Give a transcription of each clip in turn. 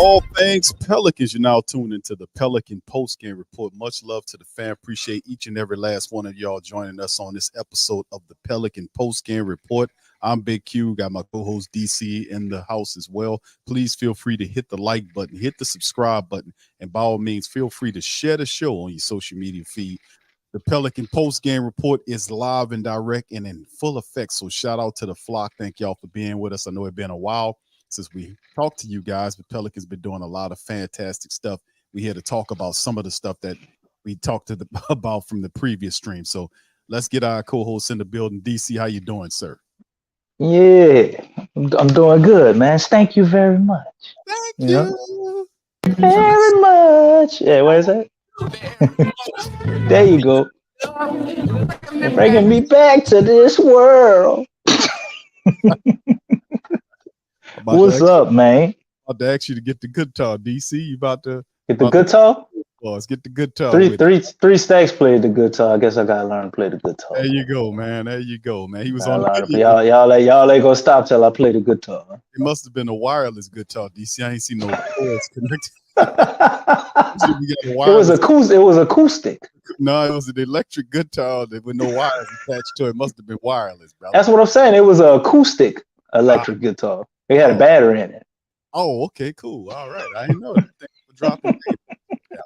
all things Pelicans. You're now tuned into the Pelican Postgame Report. Much love to the fan. Appreciate each and every last one of y'all joining us on this episode of the Pelican Postgame Report. I'm Big Q. Got my co-host DC in the house as well. Please feel free to hit the like button, hit the subscribe button, and by all means, feel free to share the show on your social media feed. The Pelican Postgame Report is live and direct and in full effect. So shout out to the flock. Thank y'all for being with us. I know it's been a while since we talked to you guys, but Pelicans been doing a lot of fantastic stuff. We here to talk about some of the stuff that we talked about from the previous stream. So let's get our co-host in the building. DC, how you doing, sir? Yeah, I'm doing good, man. Thank you very much. Thank you. Very much. Yeah, what is that? There you go. Bringing me back to this world. What's up, man? I'm about to ask you to get the guitar, DC. You about to get the guitar? Let's get the guitar. Three stacks played the guitar. I guess I gotta learn to play the guitar. There you go, man. There you go, man. He was on the y'all ain't gonna stop till I play the guitar. It must have been a wireless guitar, DC. I ain't seen no cords connected. It was acoustic. No, it was an electric guitar with no wires attached to it. It must have been wireless, bro. That's what I'm saying. It was an acoustic electric guitar. It had a battery in it. Oh, okay, cool. All right. I didn't know that. Thanks for dropping it. Yeah.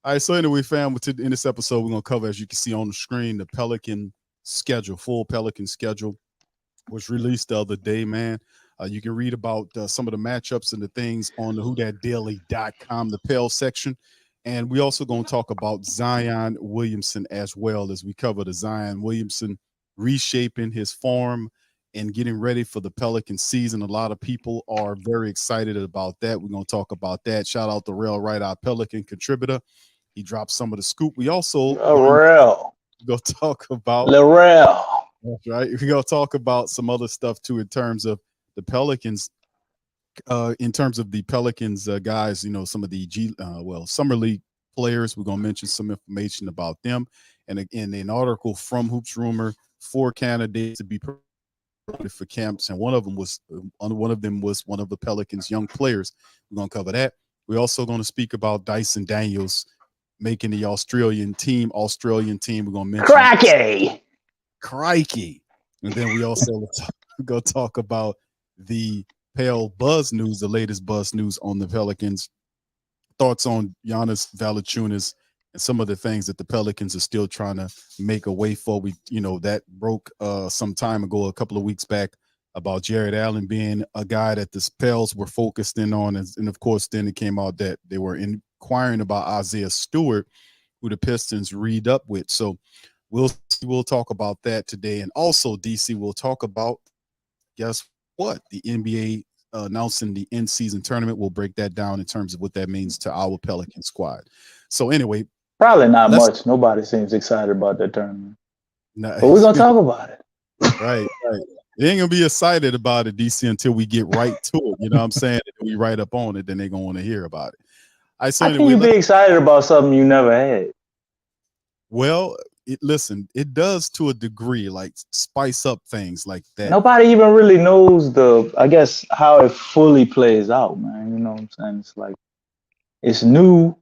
All right, so anyway, fam, in this episode, we're going to cover, as you can see on the screen, the Pelican schedule, full Pelican schedule was released the other day, man. You can read about some of the matchups and the things on the whothatdaily.com, the Pels section. And we also going to talk about Zion Williamson as well, as we cover the Zion Williamson reshaping his form and getting ready for the Pelican season. A lot of people are very excited about that. We're going to talk about that. Shout out to Rel Wright, our Pelican contributor. He dropped some of the scoop. We also go talk about Larell. That's right. We're going to talk about some other stuff too in terms of the Pelicans. In terms of the Pelicans guys, you know, some of the summer league players. We're going to mention some information about them, and again, an article from Hoops Rumor, 4 candidates to be for camps, and one of them was one of the Pelicans' young players. We're going to cover that. We're also going to speak about Dyson Daniels making the Australian team. We're going to mention Crikey. And then we also go talk about the Pale buzz news, the latest buzz news on the Pelicans, thoughts on Giannis Valanciunas and some of the things that the Pelicans are still trying to make a way for. That broke some time ago, a couple of weeks back, about Jared Allen being a guy that the Pels were focused in on. And of course, then it came out that they were inquiring about Isaiah Stewart, who the Pistons read up with. So we'll talk about that today. And also, DC, will talk about, guess what? The NBA announcing the in-season tournament. We'll break that down in terms of what that means to our Pelican squad. So anyway, probably not much. Nobody seems excited about that tournament. But we're gonna talk about it. Right. They ain't gonna be excited about it, DC, until we get right to it. You know what I'm saying? If we write up on it, then they're gonna want to hear about it. How can you be excited about something you never had? Well, it does to a degree, like spice up things like that. Nobody even really knows how it fully plays out, man. You know what I'm saying? It's like, it's new.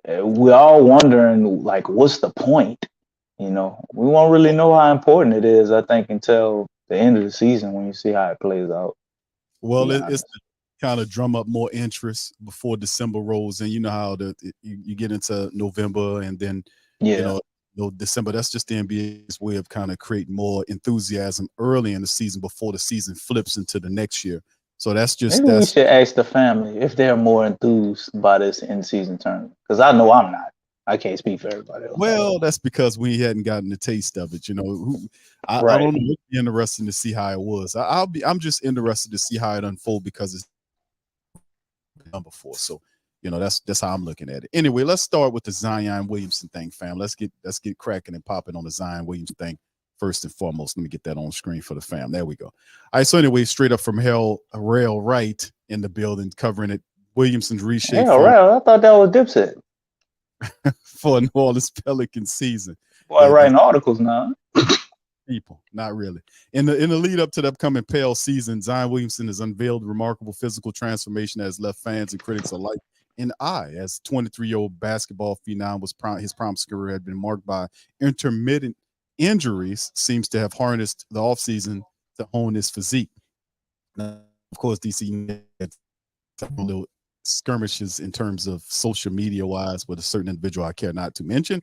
We're all wondering, like, what's the point? You know, we won't really know how important it is, I think, until the end of the season when you see how it plays out. Well, it's to kind of drum up more interest before December rolls, and you know how you get into November and then December. That's just the NBA's way of kind of creating more enthusiasm early in the season before the season flips into the next year. So we should ask the family if they're more enthused by this in-season tournament, because I know I'm not. I can't speak for everybody else. Well, that's because we hadn't gotten the taste of it. You know, I don't know. It'd be interesting to see how it was. I'm just interested to see how it unfolds because it's done before. So, you know, that's how I'm looking at it. Anyway, let's start with the Zion Williamson thing, fam. Let's get cracking and popping on the Zion Williamson thing first and foremost. Let me get that on screen for the fam. There we go. All right. So anyway, straight up from Rel Wright in the building, covering it. Williamson's reshape. I thought that was Dipset. For New Orleans Pelicans season. Boy, writing articles now. people. Not really. In the lead up to the upcoming Pels season, Zion Williamson has unveiled remarkable physical transformation that has left fans and critics alike in eye. As 23-year-old basketball phenom his promising career had been marked by intermittent injuries, seems to have harnessed the offseason to hone his physique. Now, of course, DC had several little skirmishes in terms of social media wise with a certain individual I care not to mention.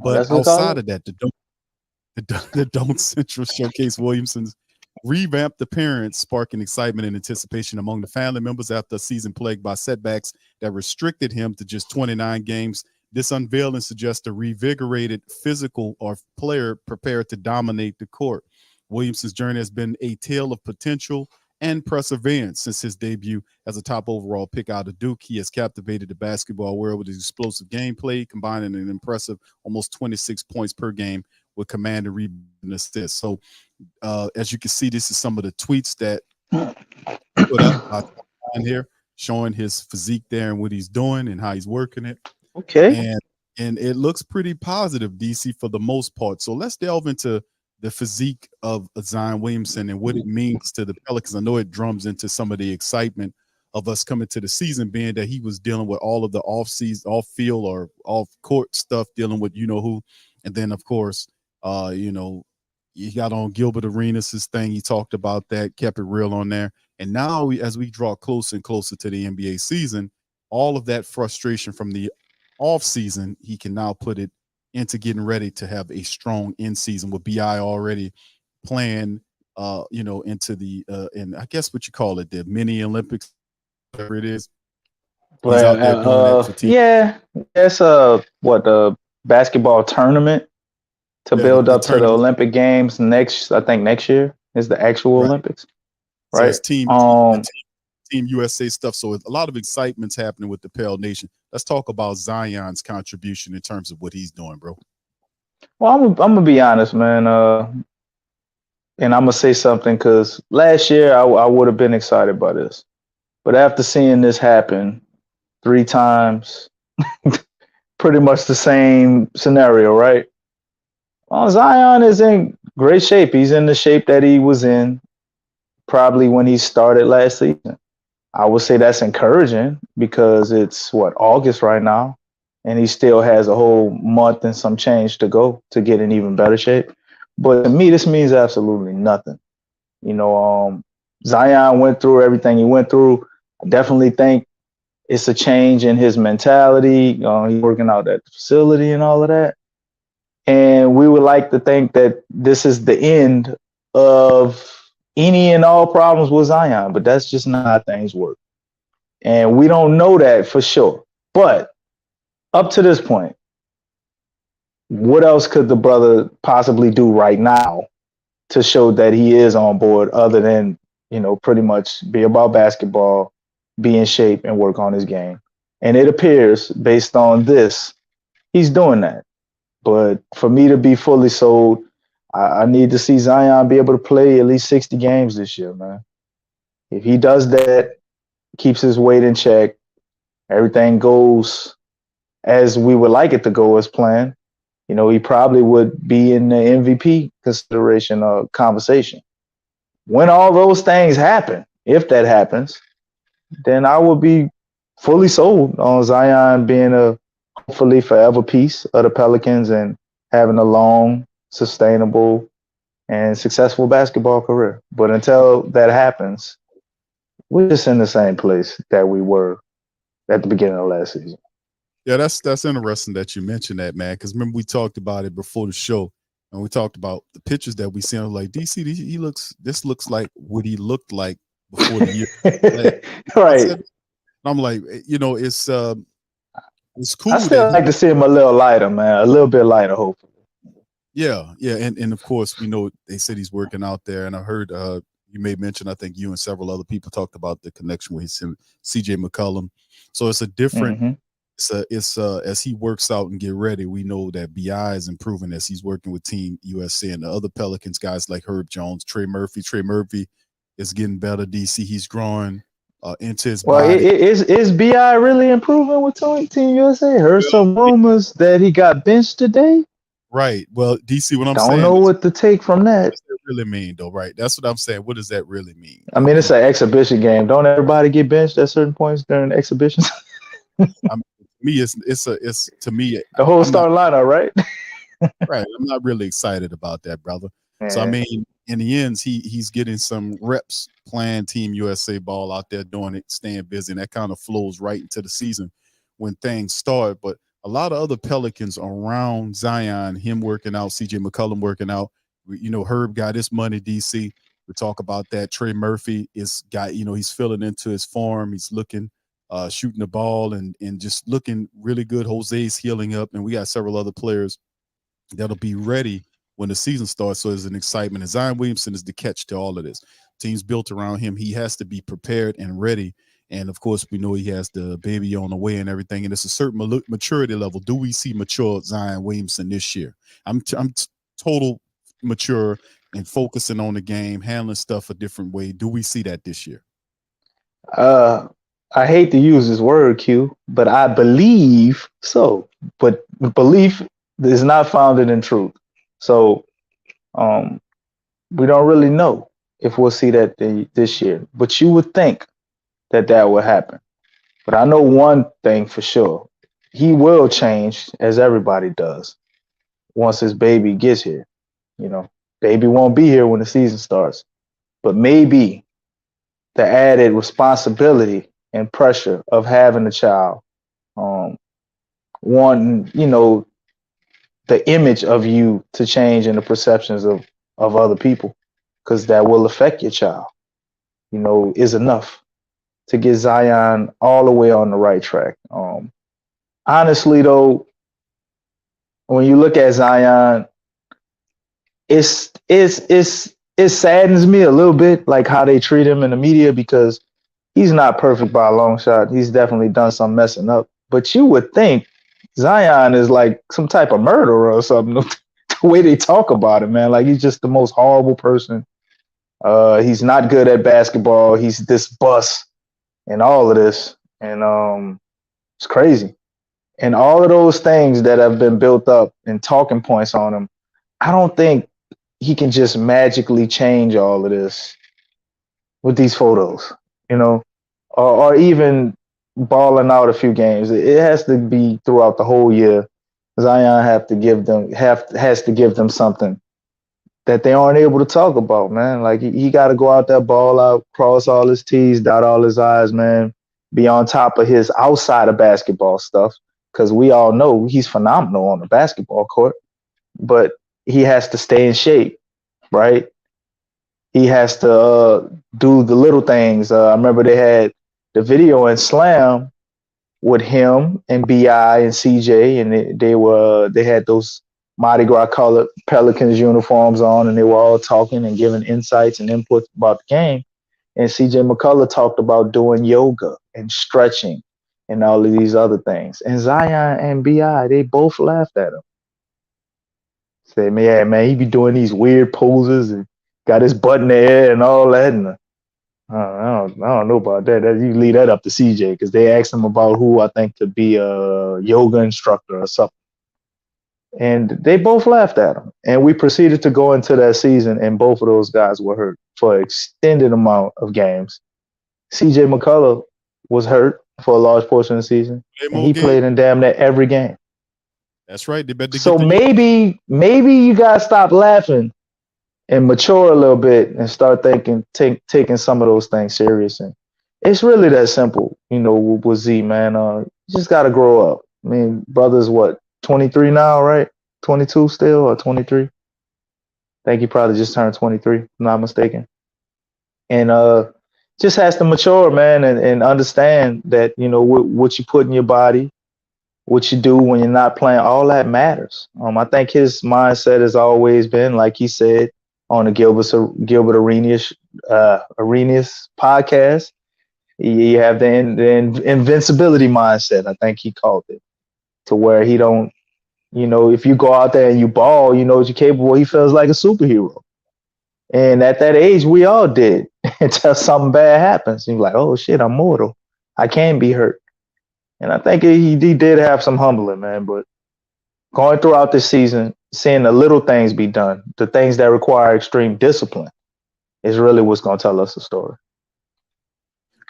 But outside of that, the Don't Central showcase Williamson's revamped appearance, sparking excitement and anticipation among the family members after a season plagued by setbacks that restricted him to just 29 games. This unveiling suggests a revigorated physical or player prepared to dominate the court. Williamson's journey has been a tale of potential and perseverance. Since his debut as a top overall pick out of Duke, he has captivated the basketball world with his explosive gameplay, combining an impressive almost 26 points per game with command and rebound and assist. So, as you can see, this is some of the tweets that put up on here, showing his physique there and what he's doing and how he's working it. Okay. And it looks pretty positive, DC, for the most part. So let's delve into the physique of Zion Williamson and what it means to the Pelicans. I know it drums into some of the excitement of us coming to the season, being that he was dealing with all of the off-season, off-field or off-court stuff, dealing with you-know-who. And then, of course, he got on Gilbert Arenas' thing. He talked about that, kept it real on there. And now, as we draw closer and closer to the NBA season, all of that frustration from the off-season, he can now put it into getting ready to have a strong end season with BI already playing, into the and I guess what you call it, the mini Olympics, whatever it is. He's out there doing that for team. Yeah, it's a basketball tournament to build up to the Olympic Games next year is the actual Olympics. Right. So it's team USA stuff. So a lot of excitement's happening with the Pale Nation. Let's talk about Zion's contribution in terms of what he's doing, bro. Well, I'm gonna be honest, man. And I'm gonna say something because last year I would have been excited by this, but after seeing this happen 3 times, pretty much the same scenario, right? Well, Zion is in great shape. He's in the shape that he was in probably when he started last season. I would say that's encouraging because it's August right now, and he still has a whole month and some change to go to get in even better shape. But to me, this means absolutely nothing. Zion went through everything he went through. I definitely think it's a change in his mentality. He's working out at the facility and all of that. And we would like to think that this is the end of any and all problems with Zion, but that's just not how things work. And we don't know that for sure. But up to this point, what else could the brother possibly do right now to show that he is on board other than, pretty much be about basketball, be in shape and work on his game? And it appears based on this, he's doing that. But for me to be fully sold, I need to see Zion be able to play at least 60 games this year, man. If he does that, keeps his weight in check, everything goes as we would like it to go as planned, he probably would be in the MVP consideration or conversation. When all those things happen, if that happens, then I will be fully sold on Zion being a hopefully forever piece of the Pelicans and having a long, sustainable, and successful basketball career. But until that happens, we're just in the same place that we were at the beginning of last season. Yeah, that's interesting that you mentioned that, man, because remember we talked about it before the show, and we talked about the pictures that we seen. I was like, DC, this looks like what he looked like before the year. Right. I'm like, it's cool. I still like to see him a little lighter, man, a little bit lighter, hopefully. Yeah, and of course we know they said he's working out there, and I heard you made mention, I think you and several other people talked about the connection with CJ McCollum. So it's a different. It's as he works out and get ready, we know that BI is improving as he's working with Team USA and the other Pelicans guys like Herb Jones, Trey Murphy. Trey Murphy is getting better. DC, he's growing into his body. Is BI really improving with Team USA? Heard some rumors that he got benched today. Right. Well, DC, what I'm Don't saying know is, what to take from what that. does that really mean, though? Right. That's what I'm saying. What does that really mean? I mean, it's an exhibition game. Don't everybody get benched at certain points during exhibitions? I mean, to me, it's to me, The whole I'm not start lineup, right? right. I'm not really excited about that, brother. So I Yeah. mean, in the end, he's getting some reps playing Team USA ball out there, doing it, staying busy, and that kind of flows right into the season when things start. But a lot of other Pelicans around Zion, him working out, CJ McCollum working out. You know, Herb got his money, DC. We talk about that. Trey Murphy is got, you know, he's filling into his form. He's looking, shooting the ball and just looking really good. Jose's healing up, and we got several other players that'll be ready when the season starts. So there's an excitement. And Zion Williamson is the catch to all of this. Teams built around him. He has to be prepared and ready. And of course, we know he has the baby on the way and everything. And it's a certain maturity level. Do we see mature Zion Williamson this year? I'm total mature and focusing on the game, handling stuff a different way. Do we see that this year? Uh, I hate to use this word, Q, but I believe so. But belief is not founded in truth. So um, we don't really know if we'll see that this year. But you would think that that would happen. But I know one thing for sure. He will change as everybody does once his baby gets here. You know, baby won't be here when the season starts. But maybe the added responsibility and pressure of having a child, um, wanting, you know, the image of you to change and the perceptions of other people, because that will affect your child, you know, is enough to get Zion all the way on the right track. Honestly, though, when you look at Zion, it saddens me a little bit, like how they treat him in the media, because he's not perfect by a long shot. He's definitely done some messing up. But you would think Zion is like some type of murderer or something. The way they talk about him, man, like he's just the most horrible person. He's not good at basketball. He's this bust and all of this, and it's crazy. And all of those things that have been built up and talking points on him, I don't think he can just magically change all of this with these photos, you know, or even balling out a few games. It has to be throughout the whole year. Zion has to give them something that they aren't able to talk about, man. Like he got to go out there, ball out, cross all his T's, dot all his I's, man. Be on top of his outside of basketball stuff, because we all know he's phenomenal on the basketball court, but he has to stay in shape, right? He has to do the little things. I remember they had the video in Slam with him and Bi and CJ, and they had those Mardi Gras colored Pelicans uniforms on, and they were all talking and giving insights and inputs about the game. And CJ McCullough talked about doing yoga and stretching and all of these other things. And Zion and Bi, they both laughed at him. Said, "Man, man, he be doing these weird poses and got his butt in the air and all that." And I don't know about that. You leave that up to CJ, because they asked him about who I think could be a yoga instructor or something. And they both laughed at him. And we proceeded to go into that season, and both of those guys were hurt for an extended amount of games. CJ McCullough was hurt for a large portion of the season, and he played in damn near every game. That's right. They better so maybe you guys stop laughing and mature a little bit and start taking some of those things serious. And it's really that simple, you know, with Z, man. You just got to grow up. I mean, brother's what, 23 now, right? 22 still, or 23? I think he probably just turned 23, if I'm not mistaken. And just has to mature, man, and understand that, you know, what you put in your body, what you do when you're not playing, all that matters. I think his mindset has always been, like he said on the Gilbert Arenas podcast, you have the invincibility mindset, I think he called it, to where he don't, you know, if you go out there and you ball, you know what you're capable. He feels like a superhero. And at that age, we all did, until something bad happens. You're like, oh shit, I'm mortal. I can be hurt. And I think he did have some humbling, man. But going throughout the season, seeing the little things be done, the things that require extreme discipline, is really what's going to tell us the story.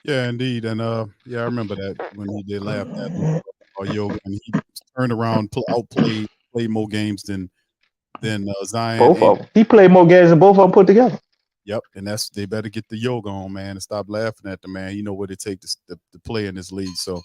Yeah, indeed. And yeah, I remember that when he did laugh at him or yoga, and he turned around, outplayed, played more games than Zion. Both And of them. He played more games than both of them put together. yep, and that's they better get the yoga on, man, and stop laughing at the man. You know what it takes to play in this league. So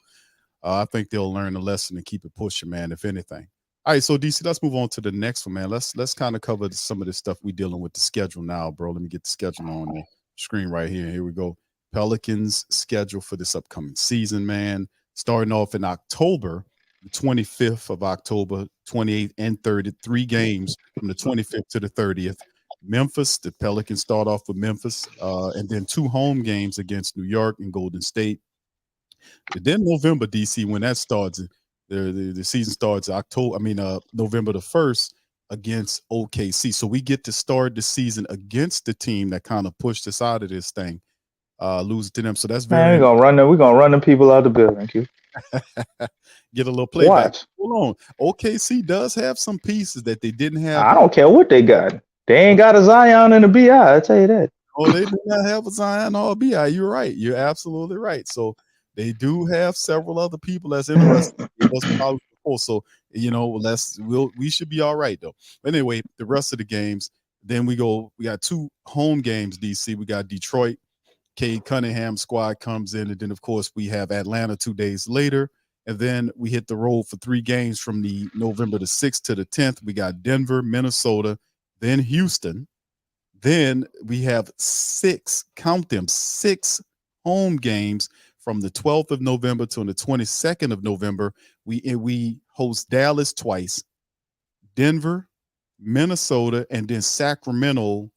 I think they'll learn the lesson and keep it pushing, man. If anything. All right, so DC, let's move on to the next one, man. Let's kind of cover some of this stuff we dealing with the schedule now, bro. Let me get the schedule on the screen right here. Here we go. Pelicans schedule for this upcoming season, man. Starting off in October, the 25th of October, 28th and 30th, 3 games from the 25th to the 30th. Memphis, the Pelicans start off with Memphis, and then 2 home games against New York and Golden State. And then November, DC, when that starts, the season starts November the 1st against OKC. So we get to start the season against the team that kind of pushed us out of this thing, losing to them. So that's Man, very we're gonna run them people out of the building, Q. get a little playback. Watch. Hold on. OKC does have some pieces that they didn't have. I don't care what they got. They ain't got a Zion and a BI, I tell you that. Oh, they do not have a Zion or a BI. You're right. You're absolutely right. So they do have several other people that's interested. It was probably before. So, you know, we should be all right though. But anyway, the rest of the games, then we got 2 home games, DC. We got Detroit. Cade Cunningham squad comes in, and then of course we have Atlanta 2 days later. And then we hit the road for 3 games from the November the 6th to the 10th. We got Denver, Minnesota, then Houston. Then we have 6, count them, 6 home games from the 12th of November to the 22nd of November. We host Dallas twice, Denver, Minnesota, and then Sacramento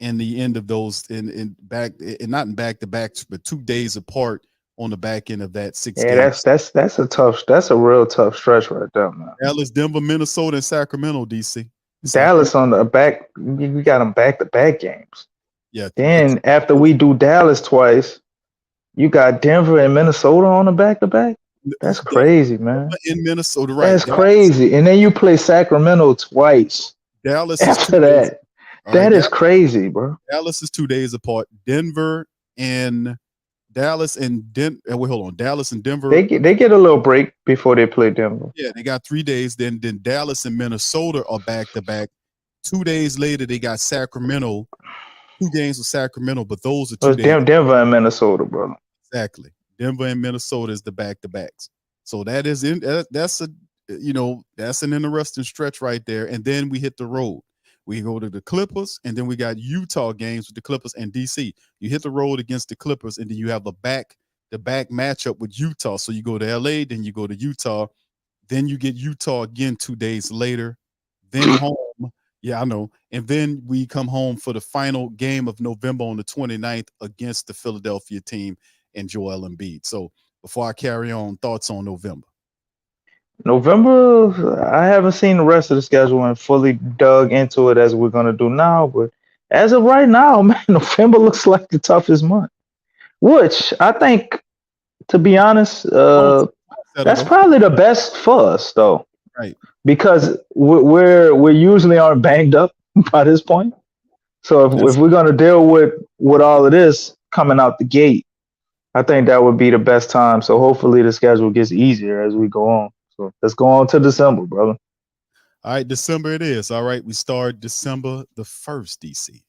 in the end of those not in back to back, but 2 days apart on the back end of that 6 games. That's a real tough stretch right there, man. Dallas, Denver, Minnesota, and Sacramento, DC. Dallas on the back, we got them back to back games. Yeah. Then after we do Dallas twice, you got Denver and Minnesota on the back to back. That's crazy, man. In Minnesota, right? That's crazy. And then you play Sacramento twice. Dallas after that. That is crazy, bro. Dallas is 2 days apart. Dallas and Denver. They get a little break before they play Denver. Yeah, they got 3 days. Then Dallas and Minnesota are back to back. 2 days later, they got Sacramento. 2 games with Sacramento, but those are 2 days. Denver and Minnesota, brother. Exactly. Denver and Minnesota is the back to backs. So that's an interesting stretch right there. And then we hit the road. We go to the Clippers, and then we got Utah games with the Clippers and DC. You hit the road against the Clippers, and then you have the back-to-back matchup with Utah. So you go to LA, then you go to Utah, then you get Utah again 2 days later, then home. Yeah, I know. And then we come home for the final game of November on the 29th against the Philadelphia team and Joel Embiid. So before I carry on, thoughts on November? November, I haven't seen the rest of the schedule and fully dug into it as we're going to do now. But as of right now, man, November looks like the toughest month, which I think, to be honest, that's probably the best for us, though. Right. Because we usually aren't banged up by this point. So if we're going to deal with all of this coming out the gate, I think that would be the best time. So hopefully the schedule gets easier as we go on. So let's go on to December, brother. All right, December it is. All right, we start December the 1st, DC.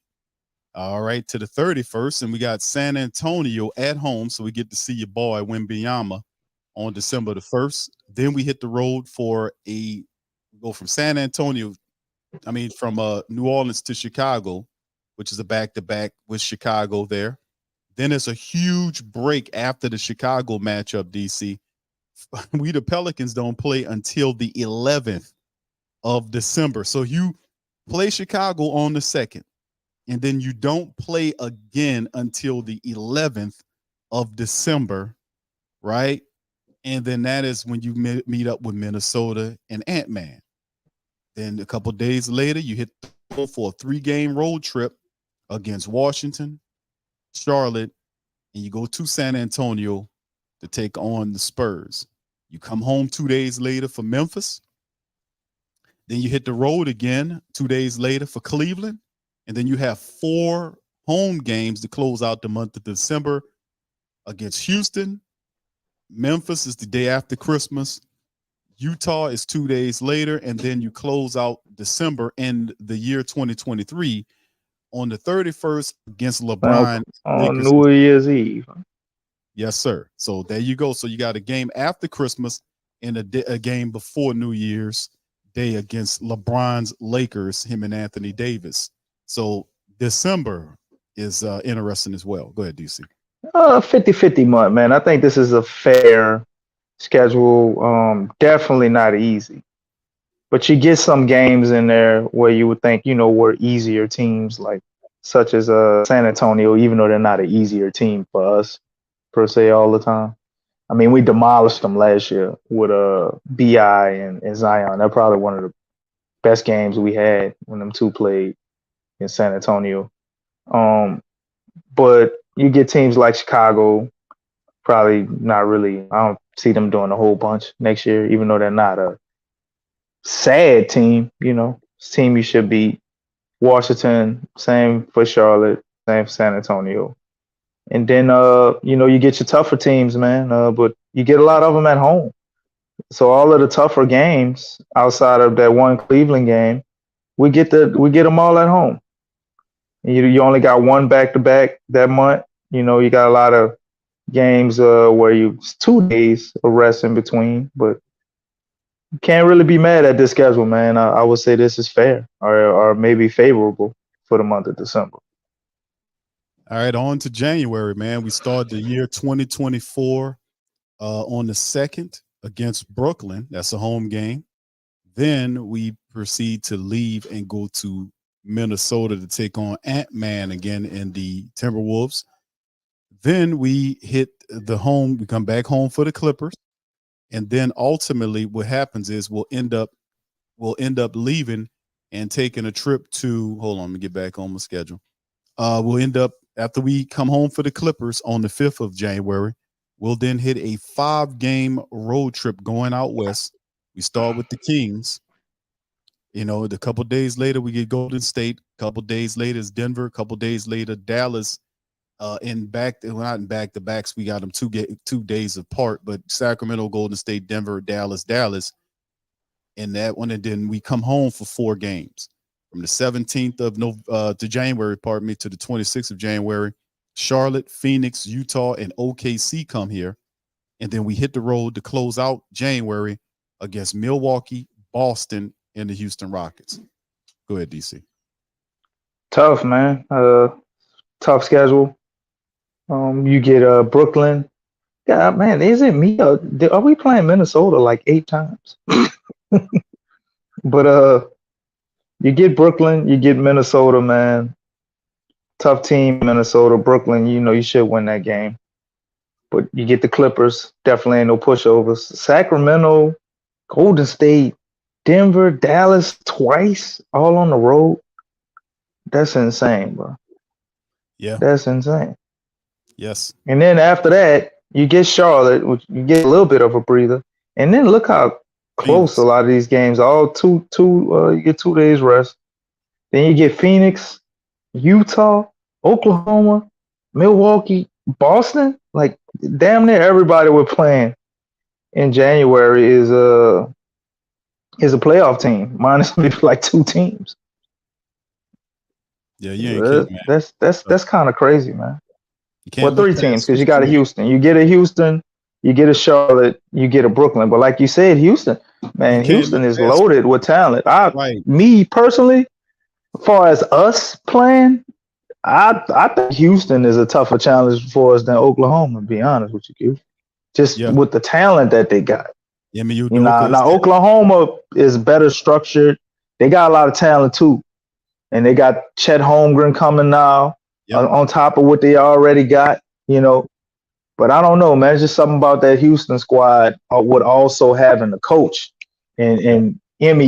All right, to the 31st, and we got San Antonio at home, so we get to see your boy Wembanyama on December the 1st. Then we hit the road go from San Antonio, from New Orleans to Chicago, which is a back-to-back with Chicago there. Then there's a huge break after the Chicago matchup, DC. We, the Pelicans, don't play until the 11th of December. So you play Chicago on the 2nd, and then you don't play again until the 11th of December, right? And then that is when you meet up with Minnesota and Ant-Man. Then a couple days later, you hit for a 3-game road trip against Washington, Charlotte, and you go to San Antonio to take on the Spurs. You come home 2 days later for Memphis. Then you hit the road again 2 days later for Cleveland. And then you have 4 home games to close out the month of December against Houston. Memphis is the day after Christmas. Utah is 2 days later. And then you close out December in the year 2023 on the 31st against LeBron. On New Year's Eve. Yes, sir. So there you go. So you got a game after Christmas and a game before New Year's Day against LeBron's Lakers, him and Anthony Davis. So December is interesting as well. Go ahead, DC. 50-50 month, man. I think this is a fair schedule. Definitely not easy. But you get some games in there where you would think, were easier teams, like such as San Antonio, even though they're not an easier team for us per se all the time. I mean, we demolished them last year with BI and Zion. They're probably one of the best games we had when them two played in San Antonio. But you get teams like Chicago, probably not really. I don't see them doing a whole bunch next year, even though they're not a sad team, team you should beat. Washington, same for Charlotte, same for San Antonio. And then, you get your tougher teams, man, but you get a lot of them at home. So all of the tougher games outside of that one Cleveland game, we get them all at home. And you only got one back-to-back that month. You got a lot of games where it's 2 days of rest in between, but you can't really be mad at this schedule, man. I would say this is fair or maybe favorable for the month of December. All right, on to January, man. We start the year 2024 on the 2nd against Brooklyn. That's a home game. Then we proceed to leave and go to Minnesota to take on Ant-Man again in the Timberwolves. Then we hit the home. We come back home for the Clippers. And then ultimately what happens is we'll end up leaving and taking a trip to, hold on, let me get back on my schedule. We'll end up, after we come home for the Clippers on the 5th of January, we'll then hit a 5-game road trip going out west. We start with the Kings. The couple days later, we get Golden State. A couple days later is Denver. A couple days later, Dallas. Not in back-to-backs. We got them 2 days apart, but Sacramento, Golden State, Denver, Dallas. And that one, and then we come home for 4 games. From the 17th of January, to the 26th of January, Charlotte, Phoenix, Utah, and OKC come here. And then we hit the road to close out January against Milwaukee, Boston, and the Houston Rockets. Go ahead, DC. Tough, man. Tough schedule. You get Brooklyn. Yeah, man, is it me? Are we playing Minnesota like 8 times? But you get Brooklyn, you get Minnesota, man. Tough team, Minnesota. Brooklyn, you should win that game. But you get the Clippers, definitely ain't no pushovers. Sacramento, Golden State, Denver, Dallas twice, all on the road. That's insane, bro. Yeah. That's insane. Yes. And then after that, you get Charlotte, which you get a little bit of a breather. And then look how close a lot of these games, all you get 2 days rest. Then you get Phoenix, Utah, Oklahoma, Milwaukee, Boston. Like damn near everybody we're playing in January is a playoff team, minus maybe like 2 teams. Yeah, you ain't kidding, man. That's kind of crazy, man. Well, 3 teams, because you got a Houston. You get a Houston, you get a Charlotte, you get a Brooklyn. But like you said, Houston, man, Houston is loaded with talent. Me personally, as far as us playing, I think Houston is a tougher challenge for us than Oklahoma, to be honest with you. Just with the talent that they got. Yeah, I mean, now Oklahoma is better structured. They got a lot of talent too. And they got Chet Holmgren coming now on top of what they already got, But I don't know, man. It's just something about that Houston squad with also having a coach. And Emmy,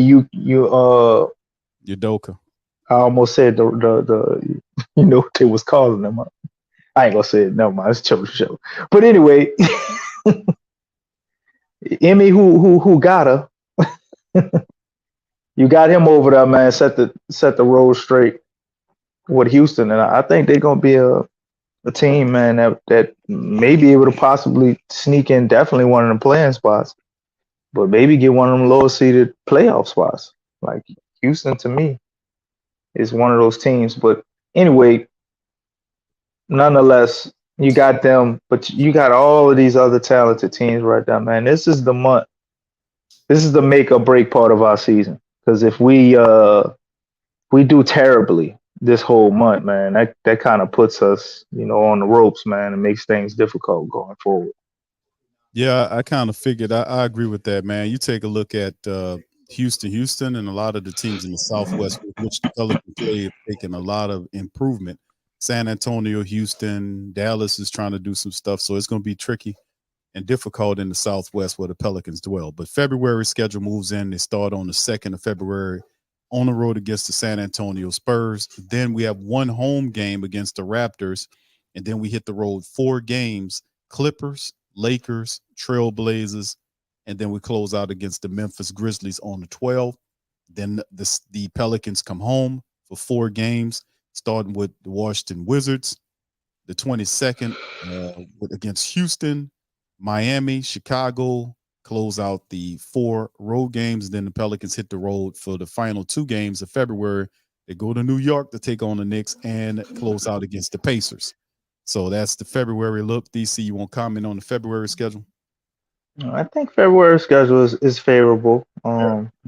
Udoka. I almost said the what they was calling them. I ain't gonna say it. Never mind. It's a show. But anyway, Emmy, who got her, you got him over there, man. Set the road straight with Houston, and I think they're gonna be a team, man, that may be able to possibly sneak in definitely one of them playing spots, but maybe get one of them lower seeded playoff spots. Like Houston to me is one of those teams. But anyway, nonetheless, you got them, but you got all of these other talented teams right there, man. This is the month. This is the make or break part of our season. Because if we do terribly this whole month, man, that kind of puts us, on the ropes, man, and makes things difficult going forward. Yeah, I kind of figured. I agree with that, man. You take a look at Houston, and a lot of the teams in the Southwest with which the Pelicans play have taken a lot of improvement. San Antonio, Houston, Dallas is trying to do some stuff, so it's going to be tricky and difficult in the Southwest where the Pelicans dwell. But February schedule moves in. They start on the 2nd of February on the road against the San Antonio Spurs. Then we have one home game against the Raptors, and then we hit the road 4 games: Clippers, Lakers, Trailblazers, and then we close out against the Memphis Grizzlies on the 12th. Then the Pelicans come home for 4 games, starting with the Washington Wizards, the 22nd against Houston, Miami, Chicago, close out the 4 road games. Then the Pelicans hit the road for the final 2 games of February. They go to New York to take on the Knicks and close out against the Pacers. So that's the February look. DC, you want to comment on the February schedule? I think February schedule is favorable.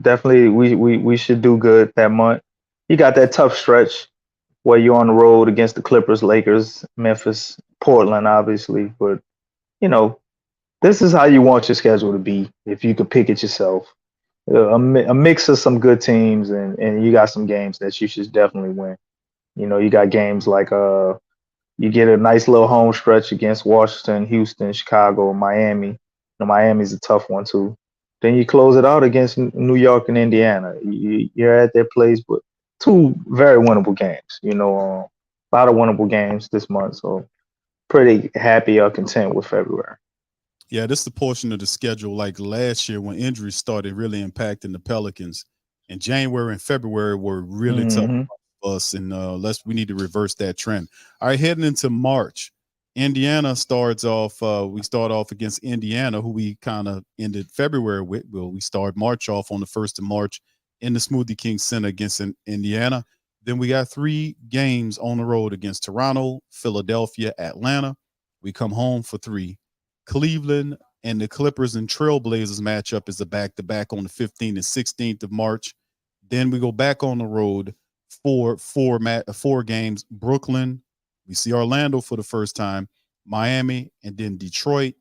Definitely, we should do good that month. You got that tough stretch where you're on the road against the Clippers, Lakers, Memphis, Portland, obviously. But you know, this is how you want your schedule to be if you could pick it yourself. A mix of some good teams, and you got some games that you should definitely win. You got games like you get a nice little home stretch against Washington, Houston, Chicago, Miami. Miami's a tough one too. Then you close it out against New York and Indiana. You're at their place, but two very winnable games. A lot of winnable games this month. So pretty happy or content with February. Yeah, this is the portion of the schedule like last year when injuries started really impacting the Pelicans. And January and February were really tough Hmm. for us, and we need to reverse that trend. All right, heading into March, Indiana starts off. We start off against Indiana, who we kind of ended February with. Well, we start March off on the 1st of March in the Smoothie King Center against Indiana. Then we got 3 games on the road against Toronto, Philadelphia, Atlanta. We come home for 3. Cleveland and the Clippers and Trailblazers matchup is a back-to-back on the 15th and 16th of March. Then we go back on the road for 4 games. Brooklyn, we see Orlando for the first time, Miami, and then Detroit.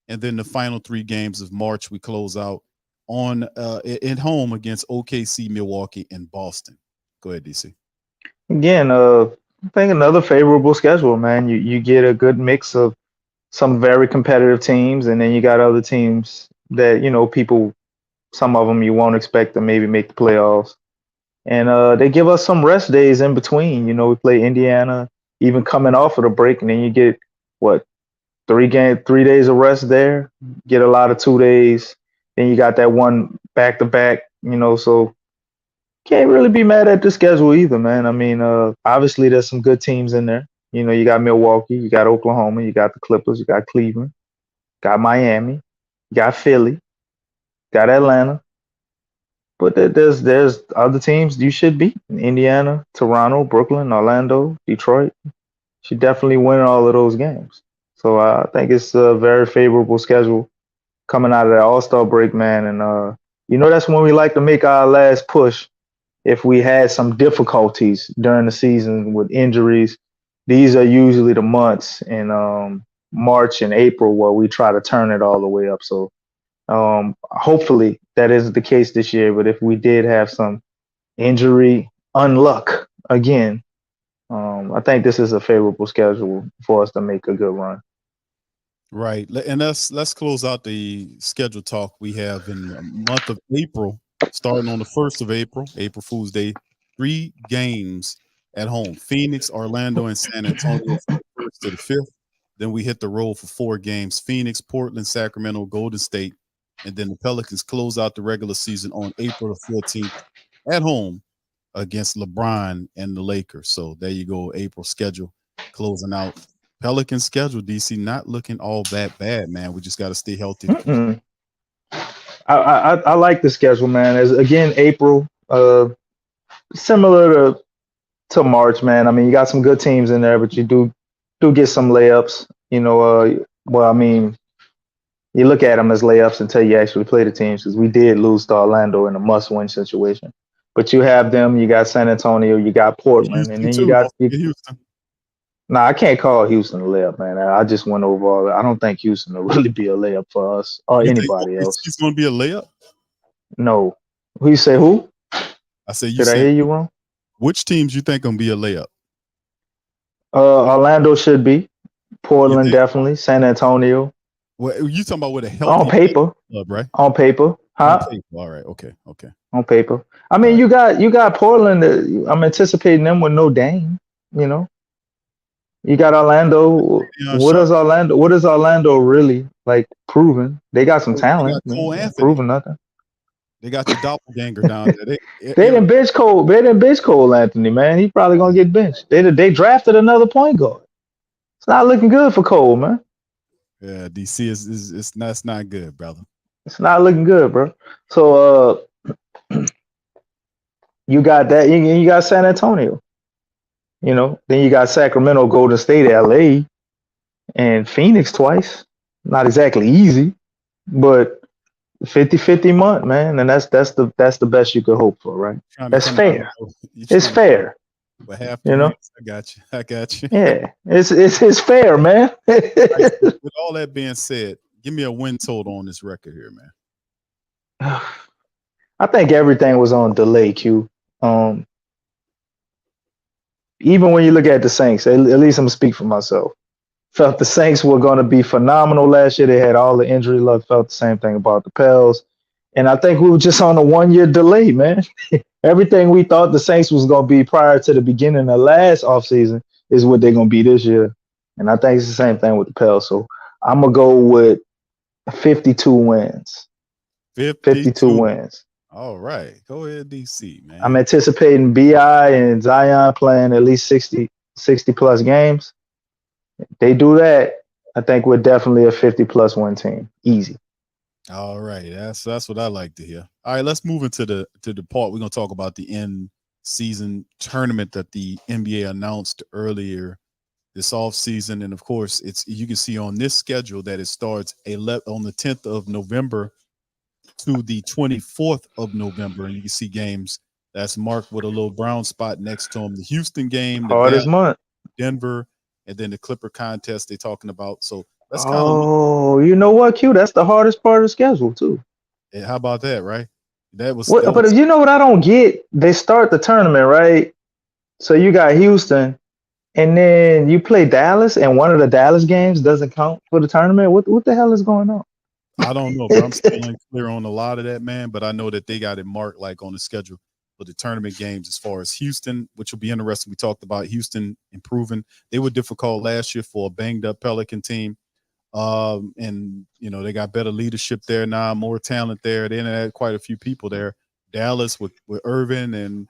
And then the final 3 games of March, we close out on at home against OKC, Milwaukee, and Boston. Go ahead, DC. Again, I think another favorable schedule, man. You get a good mix of some very competitive teams, and then you got other teams that people, some of them you won't expect to maybe make the playoffs, and they give us some rest days in between. We play Indiana even coming off of the break, and then you get what 3 days of rest there. Get a lot of 2 days. Then you got that one back to back. So can't really be mad at the schedule either, man. I mean, obviously there's some good teams in there. You got Milwaukee, you got Oklahoma, you got the Clippers, you got Cleveland, got Miami, you got Philly, got Atlanta. But there's other teams you should beat: Indiana, Toronto, Brooklyn, Orlando, Detroit. Should definitely win all of those games. So I think it's a very favorable schedule coming out of that All-Star break, man. And that's when we like to make our last push. If we had some difficulties during the season with injuries, these are usually the months in March and April where we try to turn it all the way up. So hopefully that isn't the case this year. But if we did have some injury unluck again, I think this is a favorable schedule for us to make a good run. Right. And let's close out the schedule talk we have in the month of April, starting on the 1st of April, April Fool's Day. 3 games at home: Phoenix, Orlando, and San Antonio from the 1st to the 5th. Then we hit the road for 4 games: Phoenix, Portland, Sacramento, Golden State. And then the Pelicans close out the regular season on April the 14th at home against LeBron and the Lakers. So there you go. April schedule closing out. Pelican schedule, DC, not looking all that bad, man. We just got to stay healthy to compete. Mm-mm. I like the schedule, man. As again, April, similar to March, man. I mean, you got some good teams in there, but you do get some layups. Well, I mean, you look at them as layups until you actually play the teams, because we did lose to Orlando in a must-win situation. But you have them. You got San Antonio. You got Portland, and Houston, then you too. got Don't forget Houston. Nah, I can't call Houston a layup, man. I just went over all that. I don't think Houston will really be a layup for us or You think anybody else. OKC's going to be a layup? No. Who you say who? I say you Did I said hear you wrong? which teams you think going to be a layup? Orlando should be. You Portland think? definitely. San Antonio. Well, you talking about with a On healthy paper. club, right? On paper. On Huh? paper. All right. Okay. Okay. On paper. I All mean, right. you got Portland. I'm anticipating them with no Dame. You know, you got Orlando. Deion Sharp. What is Orlando really like proven? They got some They got talent. Man. Cole They ain't Anthony. proven nothing. They got the doppelganger down there. They didn't bench Cole. They didn't bench Cole Anthony, man. He probably gonna get benched. They drafted another point guard. It's not looking good for Cole, man. Yeah, DC is that's not good, brother. It's not looking good, bro. So you got that. You got San Antonio. Then you got Sacramento, Golden State, LA, and Phoenix twice. Not exactly easy, but 50-50 month, man. And that's the best you could hope for, right? That's fair. It's fair. With half the wins, I got you. I got you. Yeah, it's fair, man. With all that being said, give me a win total on this record here, man. I think everything was on delay, Q. Even when you look at the Saints, at least I'm gonna speak for myself. Felt the Saints were going to be phenomenal last year. They had all the injury luck. Felt the same thing about the Pels, and I think we were just on a 1-year delay, man. Everything we thought the Saints was going to be prior to the beginning of last offseason is what they're going to be this year, and I think it's the same thing with the Pels. So I'm gonna go with 52 wins. 52 wins. All right, go ahead, DC, man. I'm anticipating BI and Zion playing at least 60 plus games. If they do that, I think we're definitely a 50+ win team. Easy. All right, that's what I like to hear. All right, let's move into the part we're gonna talk about the end season tournament that the NBA announced earlier this offseason. And of course, you can see on this schedule that it starts on the 10th of November to the 24th of November, and you can see games that's marked with a little brown spot next to them. The Houston game, the hardest month, Denver, and then the Clipper contest they're talking about. So let's kind of. Oh, you know what, Q? That's the hardest part of the schedule too. Yeah, how about that, right? But you know what I don't get? They start the tournament, right? So you got Houston, and then you play Dallas, and one of the Dallas games doesn't count for the tournament. What the hell is going on? I don't know, but I'm still unclear on a lot of that, man. But I know that they got it marked like on the schedule for the tournament games as far as Houston, which will be interesting. We talked about Houston improving. They were difficult last year for a banged up Pelican team. And they got better leadership there now, more talent there. They had quite a few people there. Dallas with Irvin and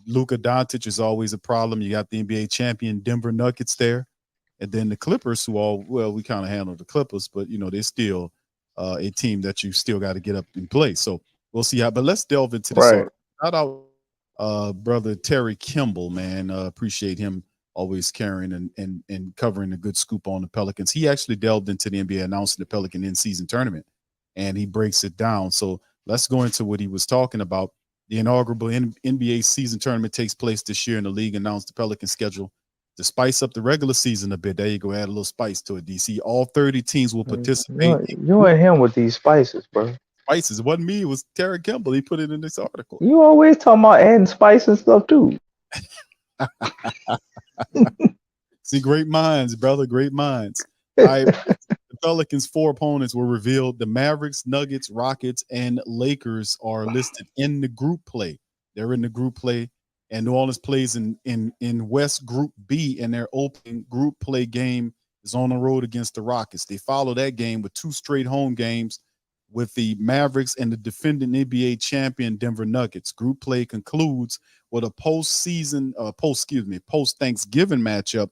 Luka Doncic is always a problem. You got the NBA champion Denver Nuggets there. And then the Clippers, we kind of handle the Clippers, but they're still a team that you still got to get up and play. So we'll see how. But let's delve into this. Right. Shout out, brother Terry Kimball, man. Appreciate him always carrying and covering a good scoop on the Pelicans. He actually delved into the NBA, announcing the Pelican in-season tournament, and he breaks it down. So let's go into what he was talking about. The inaugural NBA season tournament takes place this year, and the league announced the Pelican schedule to spice up the regular season a bit. There you go, add a little spice to it, DC. All 30 teams will participate. You and him with these spices, bro. Spices. It wasn't me. It was Terry Kimball. He put it in this article. You always talking about adding spice and stuff, too. See, great minds, brother. Great minds. All right. The Pelicans' 4 opponents were revealed. The Mavericks, Nuggets, Rockets, and Lakers are listed in the group play. They're in the group play. And New Orleans plays in West Group B, and their opening group play game is on the road against the Rockets. They follow that game with 2 straight home games with the Mavericks and the defending NBA champion Denver Nuggets. Group play concludes with a post Thanksgiving matchup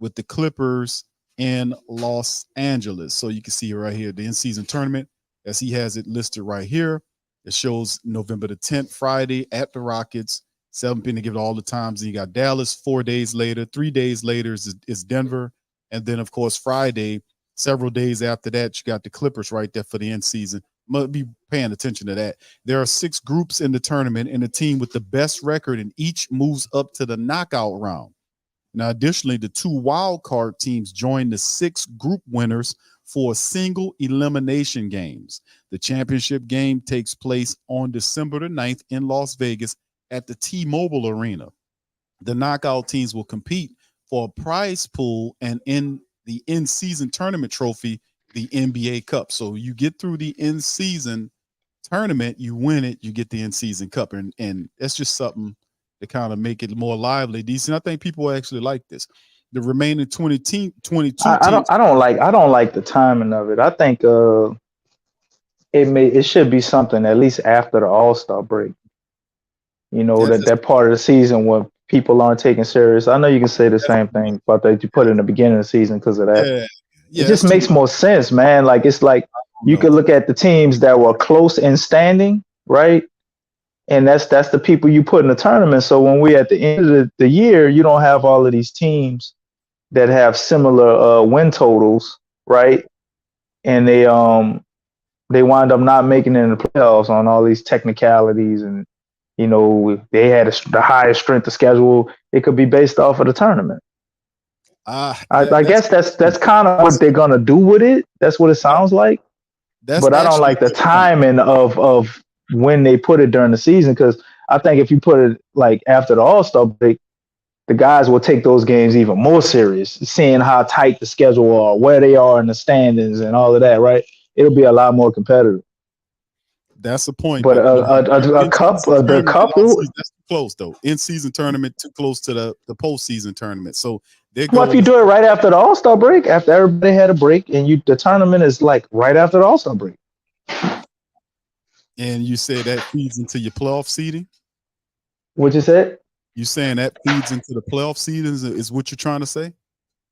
with the Clippers in Los Angeles. So you can see right here the in-season tournament as he has it listed right here. It shows November the 10th, Friday at the Rockets, 7 p.m. to give it all the times. And you got Dallas 4 days later. 3 days later is Denver. And then, of course, Friday, several days after that, you got the Clippers right there for the end season. Must be paying attention to that. There are 6 groups in the tournament, and the team with the best record in each moves up to the knockout round. Now, additionally, the 2 wild card teams join the 6 group winners for single elimination games. The championship game takes place on December the 9th in Las Vegas at the T-Mobile Arena. The knockout teams will compete for a prize pool and in the in-season tournament trophy, the NBA Cup. So you get through the in-season tournament, you win it, you get the in-season cup. And that's just something to kind of make it more lively, decent. I think people actually like this. The remaining 22 teams. I don't like the timing of it. I think it should be something at least after the All-Star break. You know, that part of the season where people aren't taken serious. I know you can say the same thing about that you put in the beginning of the season because of that. Yeah, it just makes more sense, man. Like it's like you could look at the teams that were close in standing, right? And that's the people you put in the tournament. So when we at the end of the year, you don't have all of these teams that have similar win totals, right? And they wind up not making it in the playoffs on all these technicalities, and you know they had the highest strength of schedule. It could be based off of the tournament. I guess that's kind of what they're gonna do with it. That's what it sounds like. But I don't like the timing of when they put it during the season, because I think if you put it like after the All-Star break, the guys will take those games even more serious, seeing how tight the schedule are, where they are in the standings, and all of that. Right? It'll be a lot more competitive. That's the point. But the cup. That's too close though. In-season tournament too close to the postseason tournament. So well, if you do it right after the All-Star break, after everybody had a break, and the tournament is like right after the All-Star break. And you say that feeds into your playoff seeding? What you said? You saying that feeds into the playoff seedings is what you're trying to say?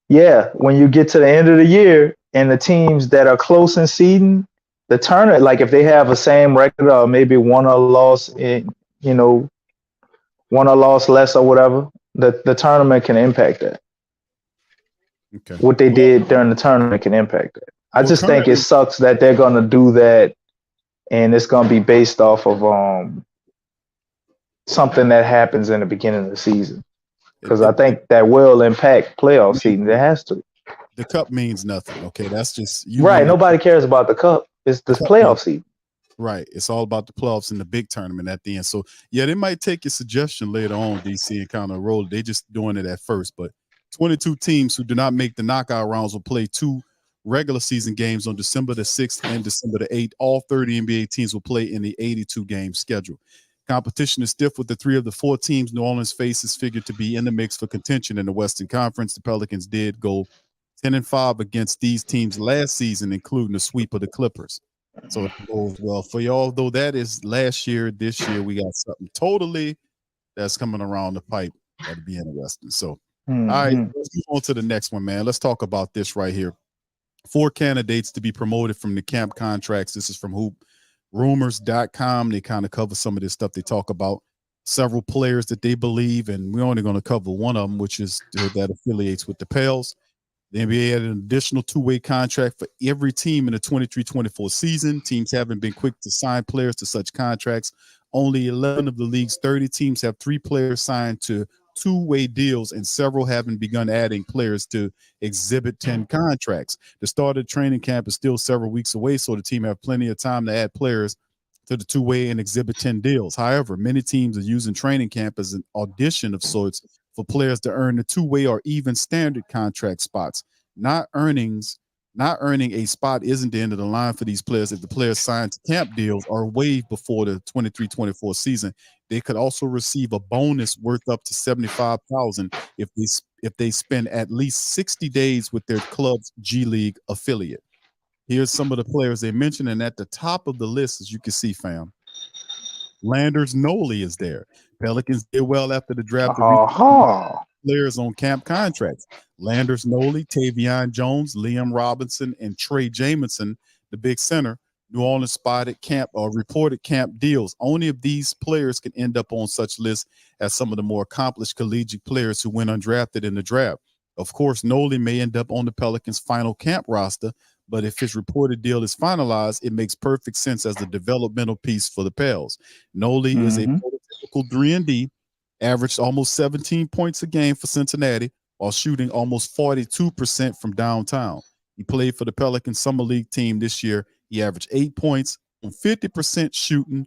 Yeah, when you get to the end of the year and the teams that are close in seeding, the tournament, like if they have a same record or maybe one or loss in, one or loss less or whatever, the tournament can impact that. Okay. What they did during the tournament can impact that. I just think it sucks that they're gonna do that, and it's gonna be based off of something that happens in the beginning of the season. Because I think that will impact playoff seeding. It has to. The cup means nothing. Okay, that's just right. Nobody cares about the cup. It's the playoff seed. Right. It's all about the playoffs and the big tournament at the end. So yeah, they might take your suggestion later on, DC, and kind of roll. They just doing it at first, but 22 teams who do not make the knockout rounds will play 2 regular season games on December the 6th and December the 8th. All 30 NBA teams will play in the 82 game schedule. Competition is stiff with the 3 of the 4 teams New Orleans faces figured to be in the mix for contention in the Western Conference. The Pelicans did go 10-5 against these teams last season, including the sweep of the Clippers. So it goes well for y'all, though that is last year. This year we got something totally that's coming around the pipe that'll be interesting. So all right, let's move on to the next one, man. Let's talk about this right here. 4 candidates to be promoted from the camp contracts. This is from HoopRumors.com. They kind of cover some of this stuff. They talk about several players that they believe, and we're only going to cover one of them, which is that affiliates with the Pels. The NBA had an additional 2-way contract for every team in the 23-24 season. Teams haven't been quick to sign players to such contracts. Only 11 of the league's 30 teams have 3 players signed to 2-way deals, and several haven't begun adding players to Exhibit 10 contracts. The start of training camp is still several weeks away, so the team have plenty of time to add players to the 2-way and Exhibit 10 deals. However, many teams are using training camp as an audition of sorts for players to earn the 2-way or even standard contract spots. Not earning a spot isn't the end of the line for these players. If the players signed to camp deals are waived before the 23-24 season, they could also receive a bonus worth up to $75,000 if they spend at least 60 days with their club's G League affiliate. Here's some of the players they mentioned, and at the top of the list, as you can see, fam, Landers Nolley is there. Pelicans did well after the draft to reach Uh-huh. players on camp contracts. Landers Nolley, Tavion Jones, Liam Robinson, and Trey Jamison, the big center. New Orleans spotted camp or reported camp deals. Only of these players can end up on such lists as some of the more accomplished collegiate players who went undrafted in the draft. Of course, Nolley may end up on the Pelicans' final camp roster, but if his reported deal is finalized, it makes perfect sense as a developmental piece for the Pels. Nolley is a Mm-hmm. prototypical 3-and-D, averaged almost 17 points a game for Cincinnati while shooting almost 42% from downtown. He played for the Pelicans Summer League team this year. He averaged 8 points on 50% shooting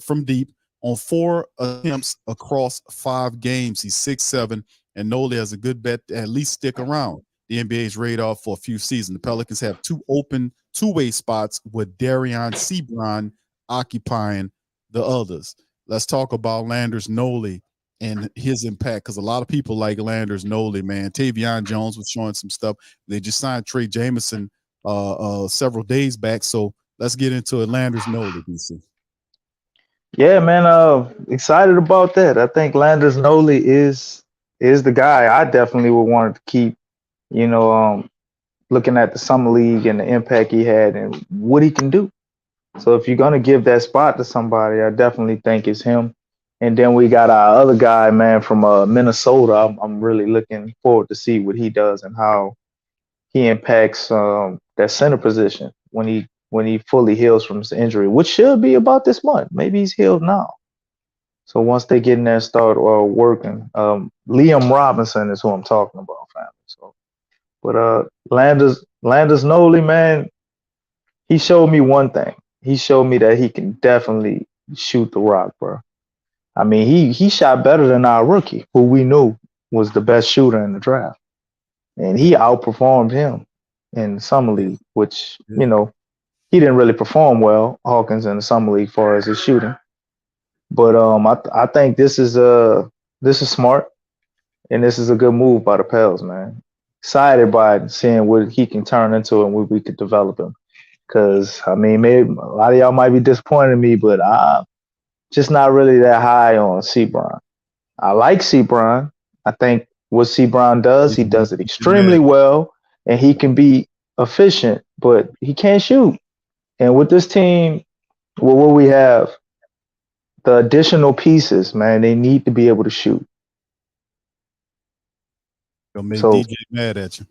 from deep on 4 attempts across 5 games. He's 6'7", and Nolley has a good bet to at least stick around the NBA's radar for a few seasons. The Pelicans have 2 open two-way spots with Darion Sebron occupying the others. Let's talk about Landers Nolley and his impact, because a lot of people like Landers Nolley, man. Tavion Jones was showing some stuff. They just signed Trey Jamison several days back. So let's get into it. Landers Nolley, DC. Yeah, man. Excited about that. I think Landers Nolley is the guy. I definitely would want to keep. You know, looking at the summer league and the impact he had and what he can do. So if you're gonna give that spot to somebody, I definitely think it's him. And then we got our other guy, man, from Minnesota. I'm really looking forward to see what he does and how he impacts that center position when he fully heals from his injury, which should be about this month. Maybe he's healed now. So once they get in there and start working, Liam Robinson is who I'm talking about, family. So, but Landers Nolley, man, he showed me one thing. He showed me that he can definitely shoot the rock, bro. I mean, he shot better than our rookie, who we knew was the best shooter in the draft, and he outperformed him in the summer Yeah, league, which yeah. you know he didn't really perform well, Hawkins, in the summer league, as far as his shooting. But I think this is smart, and this is a good move by the Pels, man. Excited by seeing what he can turn into and what we could develop him. Because I mean, maybe a lot of y'all might be disappointed in me, but I'm just not really that high on Sebron. I like Sebron. I think what Sebron does, he does it extremely Mad. well, and he can be efficient, but he can't shoot. And with this team, well, what we have, the additional pieces, man, they need to be able to shoot. Gonna make So, DJ mad at you.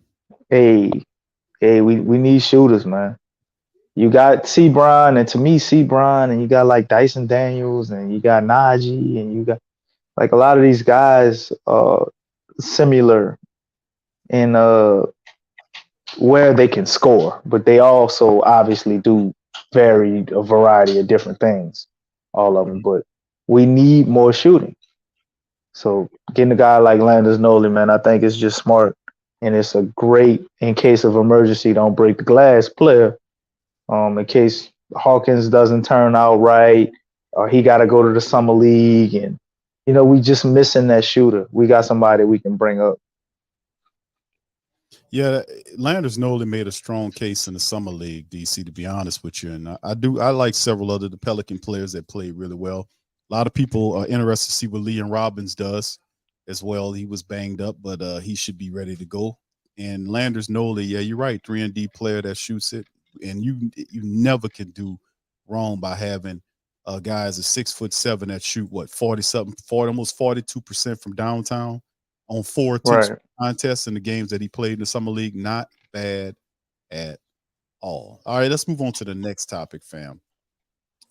hey, we need shooters, man. You got Sebron, and to me, Sebron, and you got like Dyson Daniels, and you got Najee, and you got like a lot of these guys similar in where they can score, but they also obviously do a variety of different things, all of them. But we need more shooting. So getting a guy like Landers Nolley, man, I think it's just smart, and it's a great in case of emergency, don't break the glass player. In case Hawkins doesn't turn out right, or he got to go to the summer league, and we just missing that shooter. We got somebody we can bring up. Yeah, Landers Nolley made a strong case in the summer league, DC. To be honest with you, and I like several other the Pelican players that played really well. A lot of people are interested to see what Liam Robbins does as well. He was banged up, but he should be ready to go. And Landers Nolley, yeah, you're right, 3-and-D player that shoots it, and you never can do wrong by having guys at 6'7" that shoot what 40 something, 40 almost 42% from downtown on 4 attempts Right. contests in the games that he played in the summer league. Not bad at all. All right, let's move on to the next topic, fam.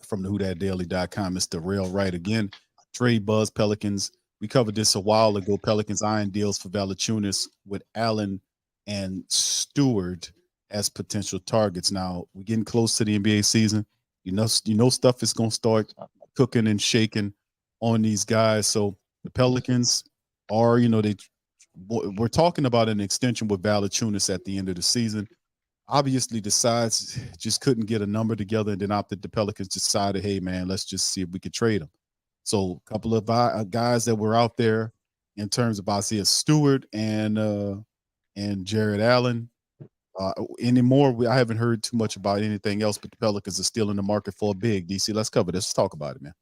From the WhoDatDaily.com, it's the Rail Right again. Trade buzz Pelicans. We covered this a while ago. Pelicans eyeing deals for Valanciunas with Allen and Stewart as potential targets. Now we're getting close to the NBA season. You know stuff is gonna start cooking and shaking on these guys. So the Pelicans are, we're talking about an extension with Valanciunas at the end of the season. Obviously, the sides just couldn't get a number together, and then after the Pelicans decided, hey man, let's just see if we could trade him. So a couple of guys that were out there in terms of Isaiah Stewart and Jared Allen. Anymore. I haven't heard too much about anything else, but the Pelicans are still in the market for a big. DC, let's cover this. Let's talk about it, man.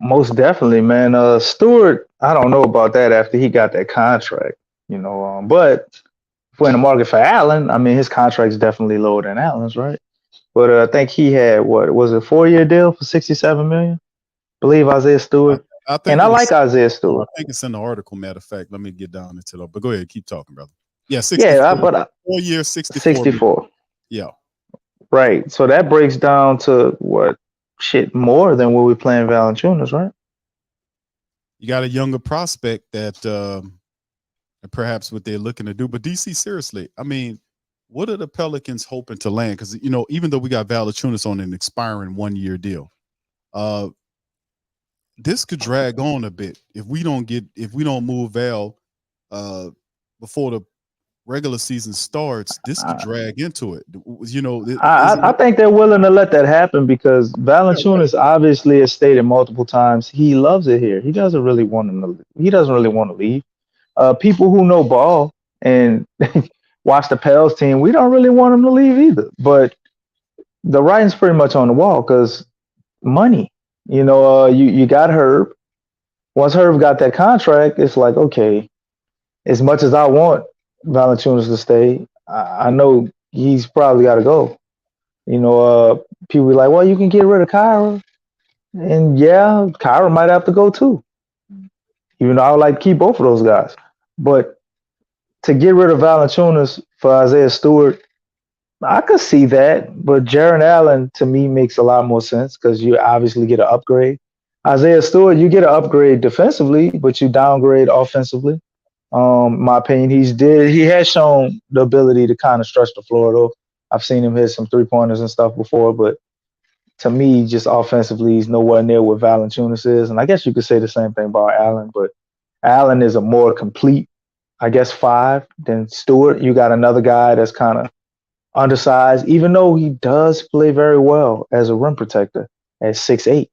Most definitely, man. Stewart, I don't know about that after he got that contract, but if we're in the market for Allen, I mean, his contract's definitely lower than Allen's, right? But I think he had, what was it, 4-year deal for 67 million? I believe Isaiah Stewart. I think And I like Isaiah Stewart. I think it's in the article. Matter of fact, let me get down into it. But go ahead, keep talking, brother. Yeah, 64. Yeah, but 4 years, 64. 64. Yeah. Right. So that breaks down to what? Shit, more than what we're playing Valanciunas, right? You got a younger prospect that perhaps what they're looking to do. But DC, seriously, I mean, what are the Pelicans hoping to land? Because even though we got Valanciunas on an expiring 1-year deal, this could drag on a bit if we don't move Val before the regular season starts. This could drag into it. I think they're willing to let that happen because Valanciunas obviously has stated multiple times he loves it here. He doesn't really want to leave. People who know ball and watch the Pels team, we don't really want him to leave either. But the writing's pretty much on the wall because money. You got Herb. Once Herb got that contract, it's like, okay, as much as I want Valanciunas to stay, I know he's probably got to go. People be like, well, you can get rid of Kyra. And yeah, Kyra might have to go too. I would like to keep both of those guys. But to get rid of Valanciunas for Isaiah Stewart, I could see that, but Jarrett Allen to me makes a lot more sense because you obviously get an upgrade. Isaiah Stewart, you get an upgrade defensively, but you downgrade offensively. My opinion, he has shown the ability to kind of stretch the floor though. I've seen him hit some 3-pointers and stuff before, but to me, just offensively, he's nowhere near what Valanciunas is. And I guess you could say the same thing about Allen, but Allen is a more complete, I guess, 5 than Stewart. You got another guy that's kind of undersized, even though he does play very well as a rim protector at 6'8".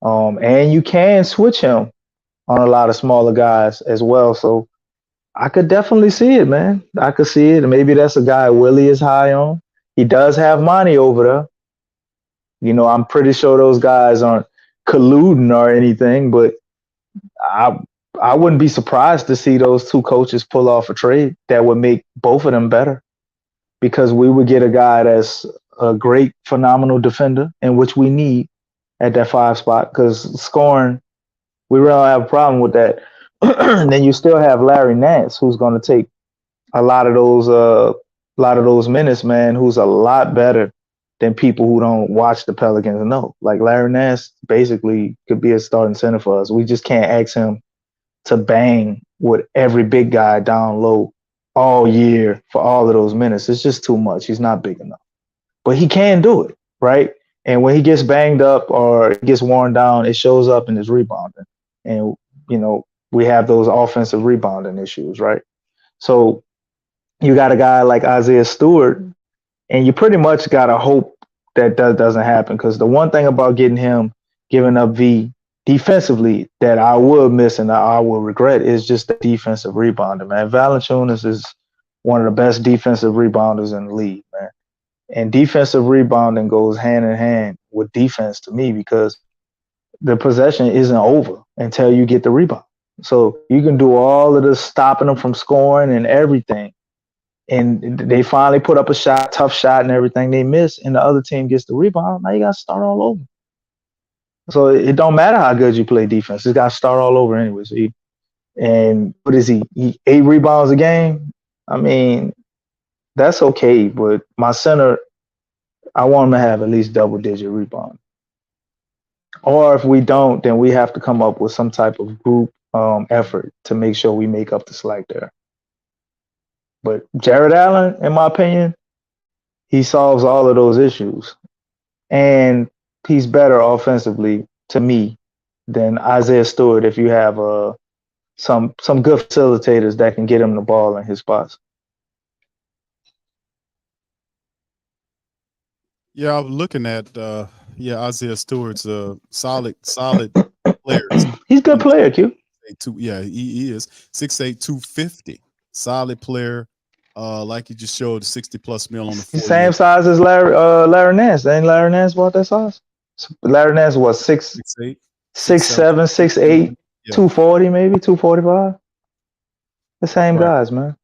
And you can switch him on a lot of smaller guys as well. So I could definitely see it, man. I could see it. Maybe that's a guy Willie is high on. He does have money over there. I'm pretty sure those guys aren't colluding or anything, but I wouldn't be surprised to see those two coaches pull off a trade that would make both of them better. Because we would get a guy that's a great, phenomenal defender, in which we need at that 5 spot. Because scoring, we really don't have a problem with that. And then you still have Larry Nance, who's going to take a lot of those minutes, man. Who's a lot better than people who don't watch the Pelicans know. Like Larry Nance basically could be a starting center for us. We just can't ask him to bang with every big guy down low all year for all of those minutes. It's just too much. He's not big enough. But he can do it, right? And when he gets banged up or gets worn down, it shows up in his rebounding. And, we have those offensive rebounding issues, right? So you got a guy like Isaiah Stewart, and you pretty much got to hope that doesn't happen. Because the one thing about giving up V defensively that I will miss and I will regret is just the defensive rebounder, man. Valanciunas is one of the best defensive rebounders in the league, man. And defensive rebounding goes hand in hand with defense to me because the possession isn't over until you get the rebound. So you can do all of this stopping them from scoring and everything. And they finally put up a shot, tough shot and everything. They miss and the other team gets the rebound. Now you got to start all over. So it don't matter how good you play defense. It's got to start all over anyway. So and what is he 8 rebounds a game? I mean, that's okay. But my center, I want him to have at least double-digit rebound. Or if we don't, then we have to come up with some type of group effort to make sure we make up the slack there. But Jarrett Allen, in my opinion, he solves all of those issues. And he's better offensively to me than Isaiah Stewart if you have some good facilitators that can get him the ball in his spots. Yeah, I'm looking at Isaiah Stewart's a solid player. He's a good player, Q. Yeah, he is 6'8", 250. Solid player. like you just showed, 60+ mil on the 4 year. Same size as Larry Nance. Ain't Larry Nance bought that size? Larry Nance was 6'8", 6'7". 6'7", 6'8", Yeah, 240 maybe, 245. The same right, guys, man.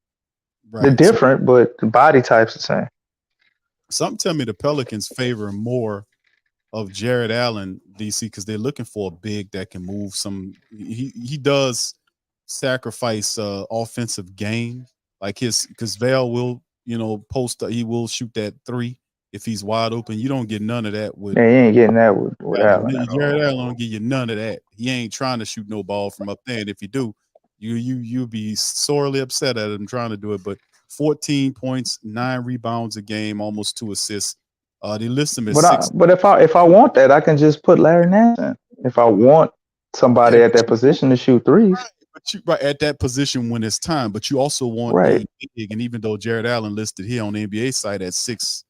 They're right. So different, but the body type's the same. something tell me the Pelicans favor more of Jared Allen, DC, because they're looking for a big that can move some. He does sacrifice offensive game, like his, because Val will, post, he will shoot that three if he's wide open. You don't get none of that with Yeah, you ain't getting that with Allen. Allen at Jared all. Allen don't give you none of that. He ain't trying to shoot no ball from up there, and if you do, you'll be sorely upset at him trying to do it. But 14 points, 9 rebounds a game, almost 2 assists. They list him as six. But if I want that, I can just put Larry Nance in. If I want Yeah, somebody at that position to shoot threes, but you right at that position when it's time. But you also want right? a big, and even though Jared Allen listed here on the NBA site at 6'9",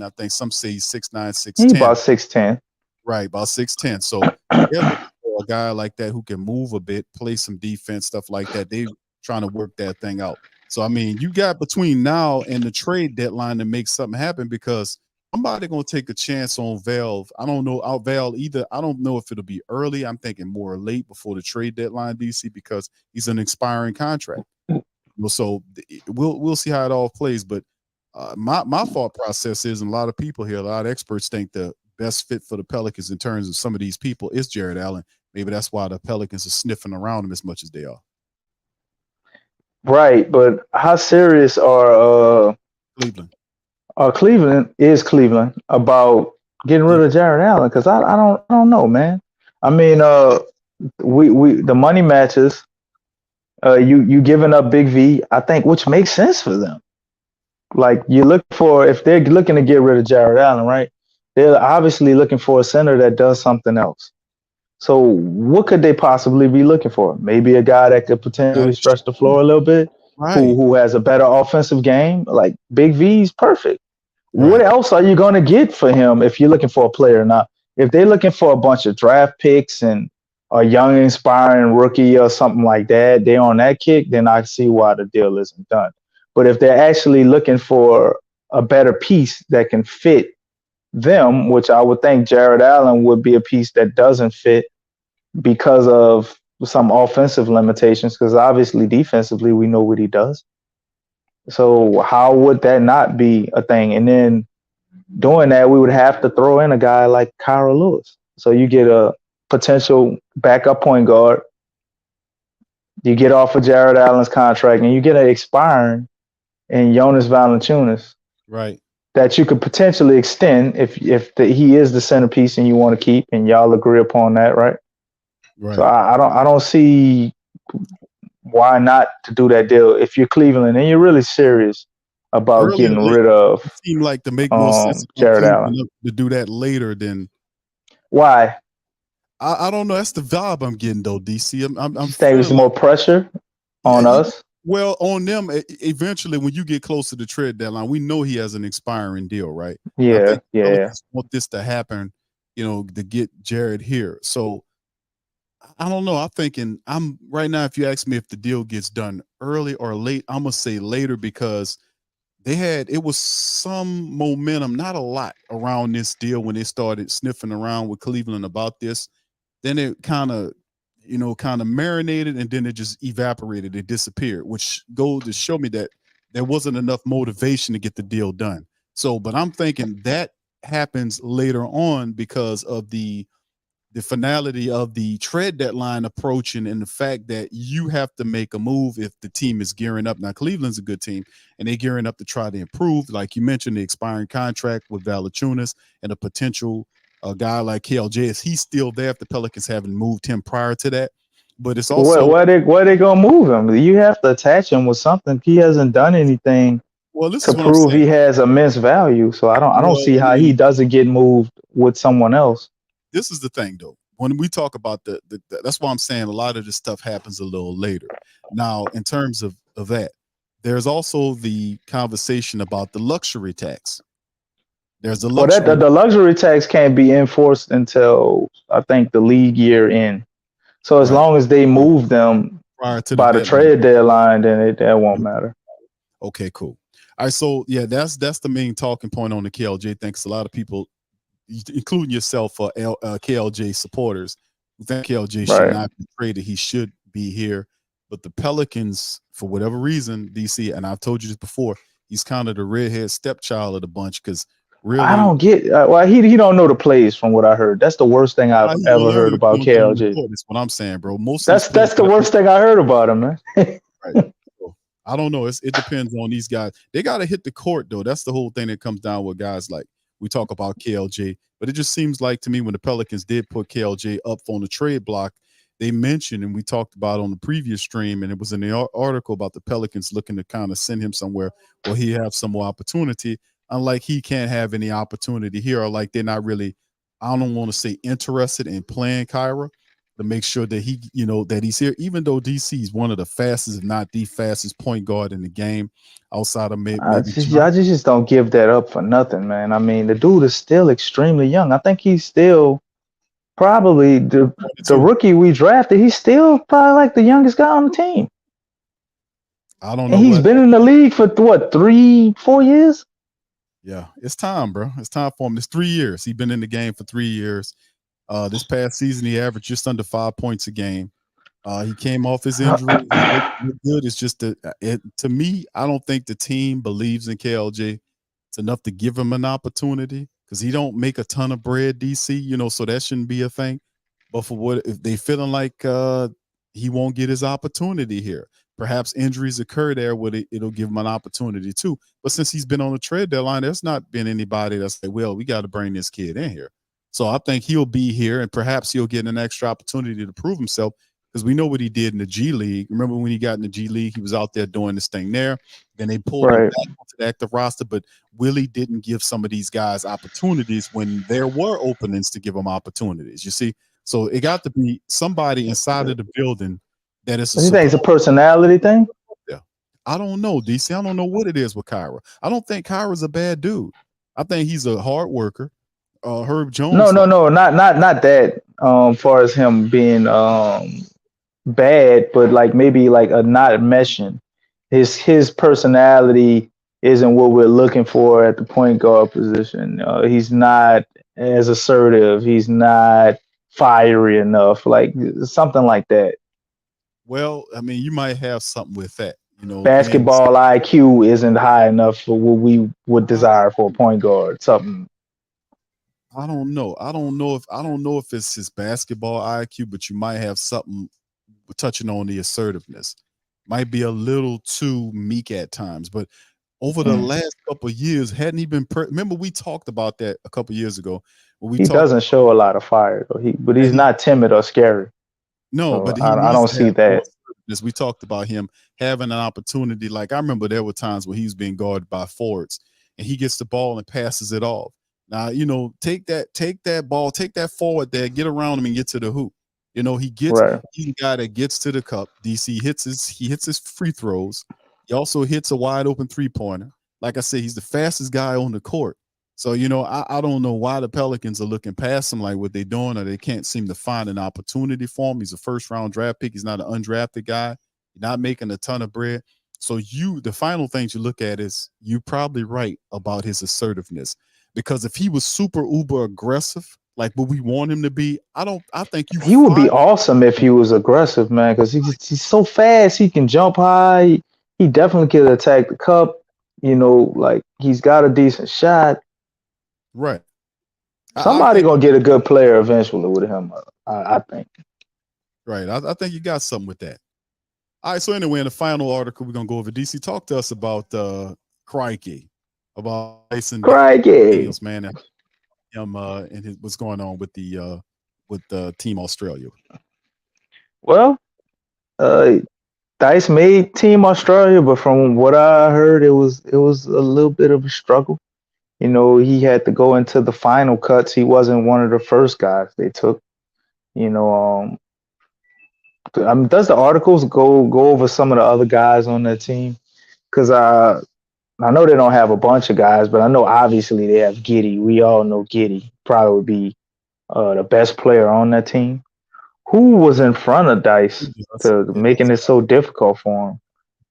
I think some say he's 6'9", He 6'10". about 6'10". Right, about 6'10". So they're looking for a guy like that who can move a bit, play some defense, stuff like that. They trying to work that thing out. So I mean, you got between now and the trade deadline to make something happen, because somebody gonna take a chance on Valve. I don't know out Val either. I don't know if it'll be early. I'm thinking more late before the trade deadline, DC, because he's an expiring contract. So we'll see how it all plays. But my thought process is, and a lot of people here, a lot of experts think the best fit for the Pelicans in terms of some of these people is Jared Allen. Maybe that's why the Pelicans are sniffing around him as much as they are. Right, but how serious Cleveland. Cleveland about getting rid of Jared Allen? Because I don't know, man. I mean, we the money matches. You giving up Big V, I think, which makes sense for them. Like you look for, if they're looking to get rid of Jared Allen, right? They're obviously looking for a center that does something else. So what could they possibly be looking for? Maybe a guy that could potentially stretch the floor a little bit, Right. who has a better offensive game. Like Big V's perfect. What Right. else are you going to get for him if you're looking for a player? Now, if they're looking for a bunch of draft picks and a young, inspiring rookie or something like that, they're on that kick, then I see why the deal isn't done. But if they're actually looking for a better piece that can fit them, which I would think Jared Allen would be a piece that doesn't fit because of some offensive limitations, because obviously defensively we know what he does. So how would that not be a thing? And then doing that, we would have to throw in a guy like Kyra Lewis. So you get a potential backup point guard. You get off of Jared Allen's contract, and you get an expiring in Jonas Valanciunas. Right. That you could potentially extend if he is the centerpiece and you want to keep, and y'all agree upon that, right? Right. So I don't see why not to do that deal if you're Cleveland and you're really serious about Early or getting late, rid of it seemed like to make more sense for Jared Cleveland Allen. to do that later than. Why? I don't know. That's the vibe I'm getting though, DC. I'm You think there's feeling more pressure on us? well, on them. Eventually, when you get close to the trade deadline, we know he has an expiring deal, right? I think Yeah. Pelicans want this to happen, to get Jared here. So I don't know. I'm right now. If you ask me if the deal gets done early or late, I'm gonna say later, because it was some momentum, not a lot, around this deal when they started sniffing around with Cleveland about this. Then it kind of marinated, and then it just evaporated. It disappeared, which goes to show me that there wasn't enough motivation to get the deal done. So, but I'm thinking that happens later on because of the finality of the trade deadline approaching, and the fact that you have to make a move if the team is gearing up. Now, Cleveland's a good team, and they're gearing up to try to improve. Like you mentioned, the expiring contract with Valanciunas and a potential guy like KLJ. Is he's still there if the Pelicans haven't moved him prior to that? But it's also where they gonna move him? You have to attach him with something. He hasn't done anything this to is what I'm prove saying. he has immense value. So I don't Well, see how he doesn't get moved with someone else. This is the thing, though. When we talk about that's why I'm saying a lot of this stuff happens a little later. Now, in terms of that, there's also the conversation about the luxury tax. There's a luxury. The luxury tax can't be enforced until I think the league year end. So as long as they move them prior to by the trade deadline, then that won't matter. Okay, cool. All right, so yeah, that's the main talking point on the KLJ. Thanks a lot of people, including yourself, KLJ supporters, who think KLJ should Right. not be traded. He should be here. But the Pelicans, for whatever reason, DC, and I've told you this before, he's kind of the redhead stepchild of the bunch because I really, don't get well. He don't know the plays from what I heard. That's the worst thing I've how he gonna ever learn heard if you about don't get on the KLJ. court? That's what I'm saying, bro. Most of these That's players the worst thing I heard about him, man. right. So, I don't know. It depends on these guys. They got to hit the court though. That's the whole thing that comes down with guys like we talk about KLJ, but it just seems like to me when the Pelicans did put KLJ up on the trade block, they mentioned and we talked about on the previous stream, and it was in the article about the Pelicans looking to kind of send him somewhere where he have some more opportunity. Unlike he can't have any opportunity here, or like they're not really. I don't want to say interested in playing Kyra to make sure that he, that he's here. Even though DC is one of the fastest, if not the fastest, point guard in the game, outside of maybe John. I just don't give that up for nothing, man. I mean, the dude is still extremely young. I think he's still probably the 22. rookie we drafted. He's still probably like the youngest guy on the team, I don't and know he's what. been in the league for what 3-4 years. Yeah, it's time, bro. It's time for him. It's 3 years. He's been in the game for 3 years. This past season, he averaged just under 5 points a game. He came off his injury. He looked good. It's just to me, I don't think the team believes in KLJ. It's enough to give him an opportunity because he don't make a ton of bread, DC. So that shouldn't be a thing. But for what if they feeling like he won't get his opportunity here? Perhaps injuries occur there where it'll give him an opportunity too. But since he's been on the trade deadline, there's not been anybody that's like, well, we got to bring this kid in here. So I think he'll be here and perhaps he'll get an extra opportunity to prove himself because we know what he did in the G League. Remember when he got in the G League, he was out there doing this thing there. Then they pulled him Right. back onto the active roster, but Willie didn't give some of these guys opportunities when there were openings to give them opportunities. You see, so it got to be somebody inside of the building that is a You think it's a support. personality thing? Yeah. I don't know, DC. I don't know what it is with Kyra. I don't think Kyra's a bad dude. I think he's a hard worker. Herb No, Jones, no, no, not that. Far as him being bad, but like maybe like a not meshing. His personality isn't what we're looking for at the point guard position. He's not as assertive. He's not fiery enough. Like something like that. well, I mean, you might have something with that. You may have Basketball IQ isn't high enough for what we would uh, desire for a point guard. Something. I don't know. I don't know if it's his basketball IQ, but you might have something touching on the assertiveness. Might be a little too meek at times, but over the Mm. last couple of years, hadn't he been? Remember, we talked about that a couple of years ago when we He talked doesn't show a lot of fire though. But that he's not timid or scary. no, So but he I needs don't to have see more that. assertiveness. We talked about him having an opportunity. Like I remember there were times where he was being guarded by forwards and he gets the ball and passes it off. Now, take that ball, take that forward there, get around him and get to the hoop. Right. He's the guy that gets to the cup. DC hits his free throws. He also hits a wide open 3-pointer. Like I said, he's the fastest guy on the court. So, I don't know why the Pelicans are looking past him like what they're doing, or they can't seem to find an opportunity for him. He's a first round draft pick. He's not an undrafted guy. He's not making a ton of bread. So the final thing you look at is you're probably right about his assertiveness. Because if he was super uber aggressive, like what we want him to be, I think you He would be find awesome if he was aggressive, man, because he's so fast. He can jump high. He definitely could attack the cup. Like he's got a decent shot. right. I Somebody think gonna get a good player eventually with him. I think. right. I think you got something with that. All right. So anyway, in the final article, we're gonna go over DC. Talk to us about Crikey, about Tyson Crikey. Daniels, man, and him and what's going on with the Team Australia. Well, uh, Dice made Team Australia, but from what I heard, it was a little bit of a struggle. He had to go into the final cuts. He wasn't one of the first guys they took. You know, does the articles go over some of the other guys on that team? Because I know they don't have a bunch of guys, but I know obviously they have Giddy. We all know Giddy probably would be the best player on that team. Who was in front of Dice to making it so difficult for him?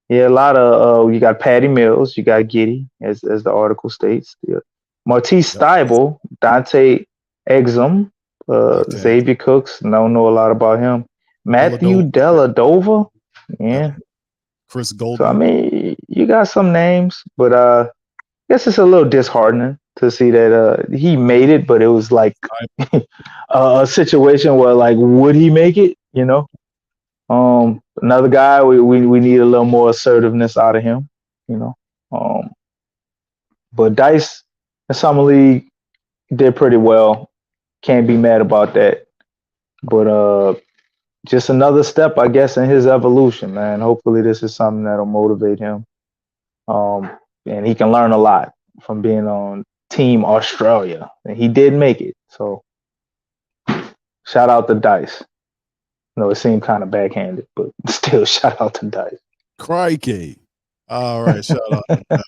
Yeah, a lot of you got Patty Mills, you got Giddy, as the article states. Yeah. Martise Yep. Steibel, Dante Exum, Okay. Xavier Cooks. Don't know a lot about him. Matthew Deladova. Deladova. Yep. Yeah. Chris So I Golden. mean, you got some names, but I guess it's a little disheartening to see that he made it, but it was like a situation where like would he make it? You know. Another guy we need a little more assertiveness out of him, you know. But Dice and Summer League did pretty well. Can't be mad about that. But just another step, I guess, in his evolution, man. Hopefully this is something that'll motivate him. And he can learn a lot from being on Team Australia. And he did make it. So shout out to Dice. No, it seemed kind of backhanded, but still shout out to Dice. Crikey. All right, shout out to Dice.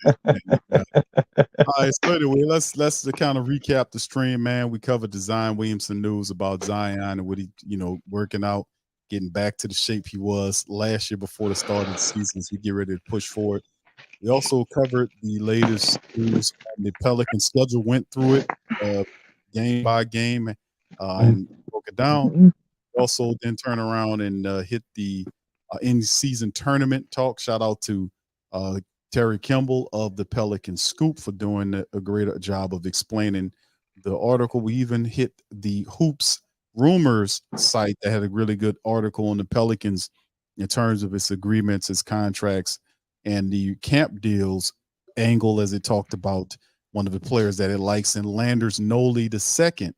All right, so anyway, let's kind of recap the stream, man. We covered the Zion Williamson news about Zion and what he, working out, getting back to the shape he was last year before the start of the season as we get ready to push forward. We also covered the latest news on the Pelicans schedule, went through it game by game and broke it down. We also then turn around and hit the in-season tournament talk. Shout out to Terry Kimball of the Pelican Scoop for doing a great job of explaining the article. We even hit the Hoops Rumors site that had a really good article on the Pelicans in terms of its agreements, its contracts, and the camp deals angle as it talked about one of the players that it likes, and Landers Nolley II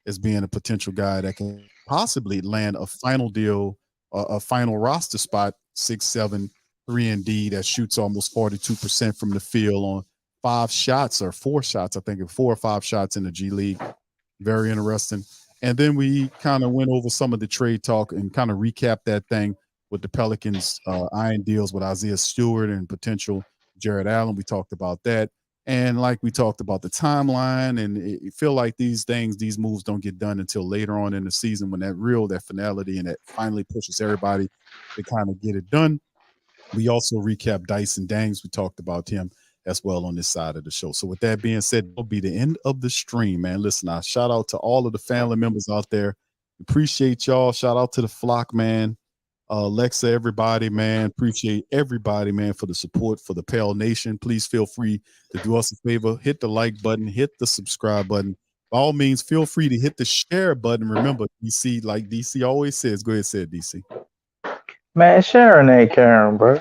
as being a potential guy that can possibly land a final deal, a final roster spot, 6'7", 3-and-D that shoots almost 42% from the field on 4 shots, I think 4 or 5 shots in the G League. Very interesting. And then we kind of went over some of the trade talk and kind of recapped that thing with the Pelicans eyeing deals with Isaiah Stewart and potential Jared Allen. We talked about that. And like we talked about the timeline, and it feel like these moves don't get done until later on in the season when that finality and that finally pushes everybody to kind of get it done. We also recapped Dyson Dangs. We talked about him as well on this side of the show. So with that being said, it'll be the end of the stream, man. Listen, I shout out to all of the family members out there. Appreciate y'all. Shout out to the flock, man. Alexa, everybody, man. Appreciate everybody, man, for the support for the Pale Nation. Please feel free to do us a favor. Hit the like button. Hit the subscribe button. By all means, feel free to hit the share button. Remember, DC, like DC always says. Go ahead, say it, DC. Man, Sharon ain't Karen, bro.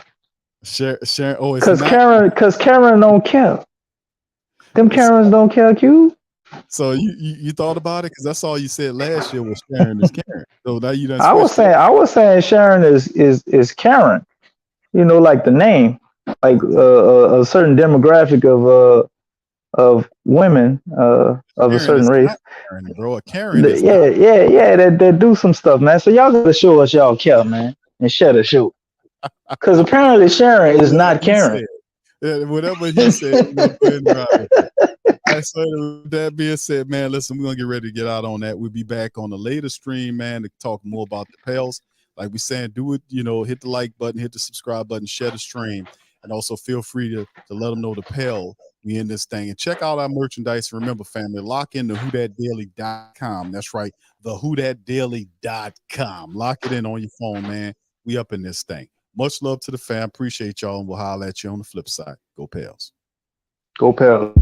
Sharon. Oh, it's because Karen don't care. Them Karens don't care, Q. So you thought about it, because that's all you said last year was Sharon is Karen. So now you done. I was saying Sharon is Karen. You know, like the name, like a certain demographic of women of Karen a certain race. Karen, bro, Karen is yeah. That do some stuff, man. So y'all gotta show us y'all care, man, and share the show. Because apparently Sharon is not Karen. Whatever he said. So with that being said, man, listen, we're gonna get ready to get out on that. We'll be back on the later stream, man, to talk more about the Pels. Like we saying, do it, hit the like button, hit the subscribe button, share the stream, and also feel free to let them know the Pel we in this thing. And check out our merchandise. Remember, family, lock in the whothatdaily.com. That's right, the whothatdaily.com. Lock it in on your phone, man. We up in this thing. Much love to the fam. Appreciate y'all, and we'll holler at you on the flip side. Go Pels. Go Pels.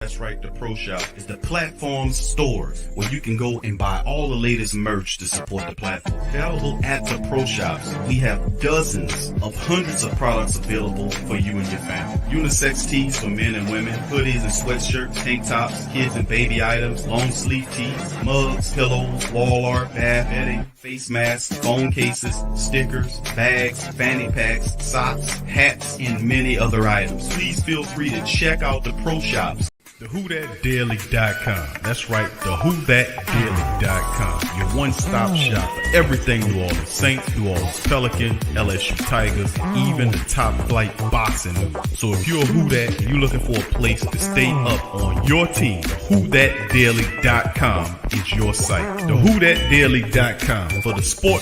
That's right, the Pro Shop is the platform's store where you can go and buy all the latest merch to support the platform. Available at the Pro Shops, we have dozens of hundreds of products available for you and your family. Unisex tees for men and women, hoodies and sweatshirts, tank tops, kids and baby items, long sleeve tees, mugs, pillows, wall art, bath bedding, face masks, phone cases, stickers, bags, fanny packs, socks, hats, and many other items. Please feel free to check out the Pro Shops. TheWhoThatDaily.com. That's right, TheWhoThatDaily.com. Your one-stop shop for everything New Orleans Saints, New Orleans Pelicans, LSU Tigers, even the top flight boxing news. So if you're a Who That and you're looking for a place to stay up on your team, TheWhoThatDaily.com is your site. TheWhoThatDaily.com for the sport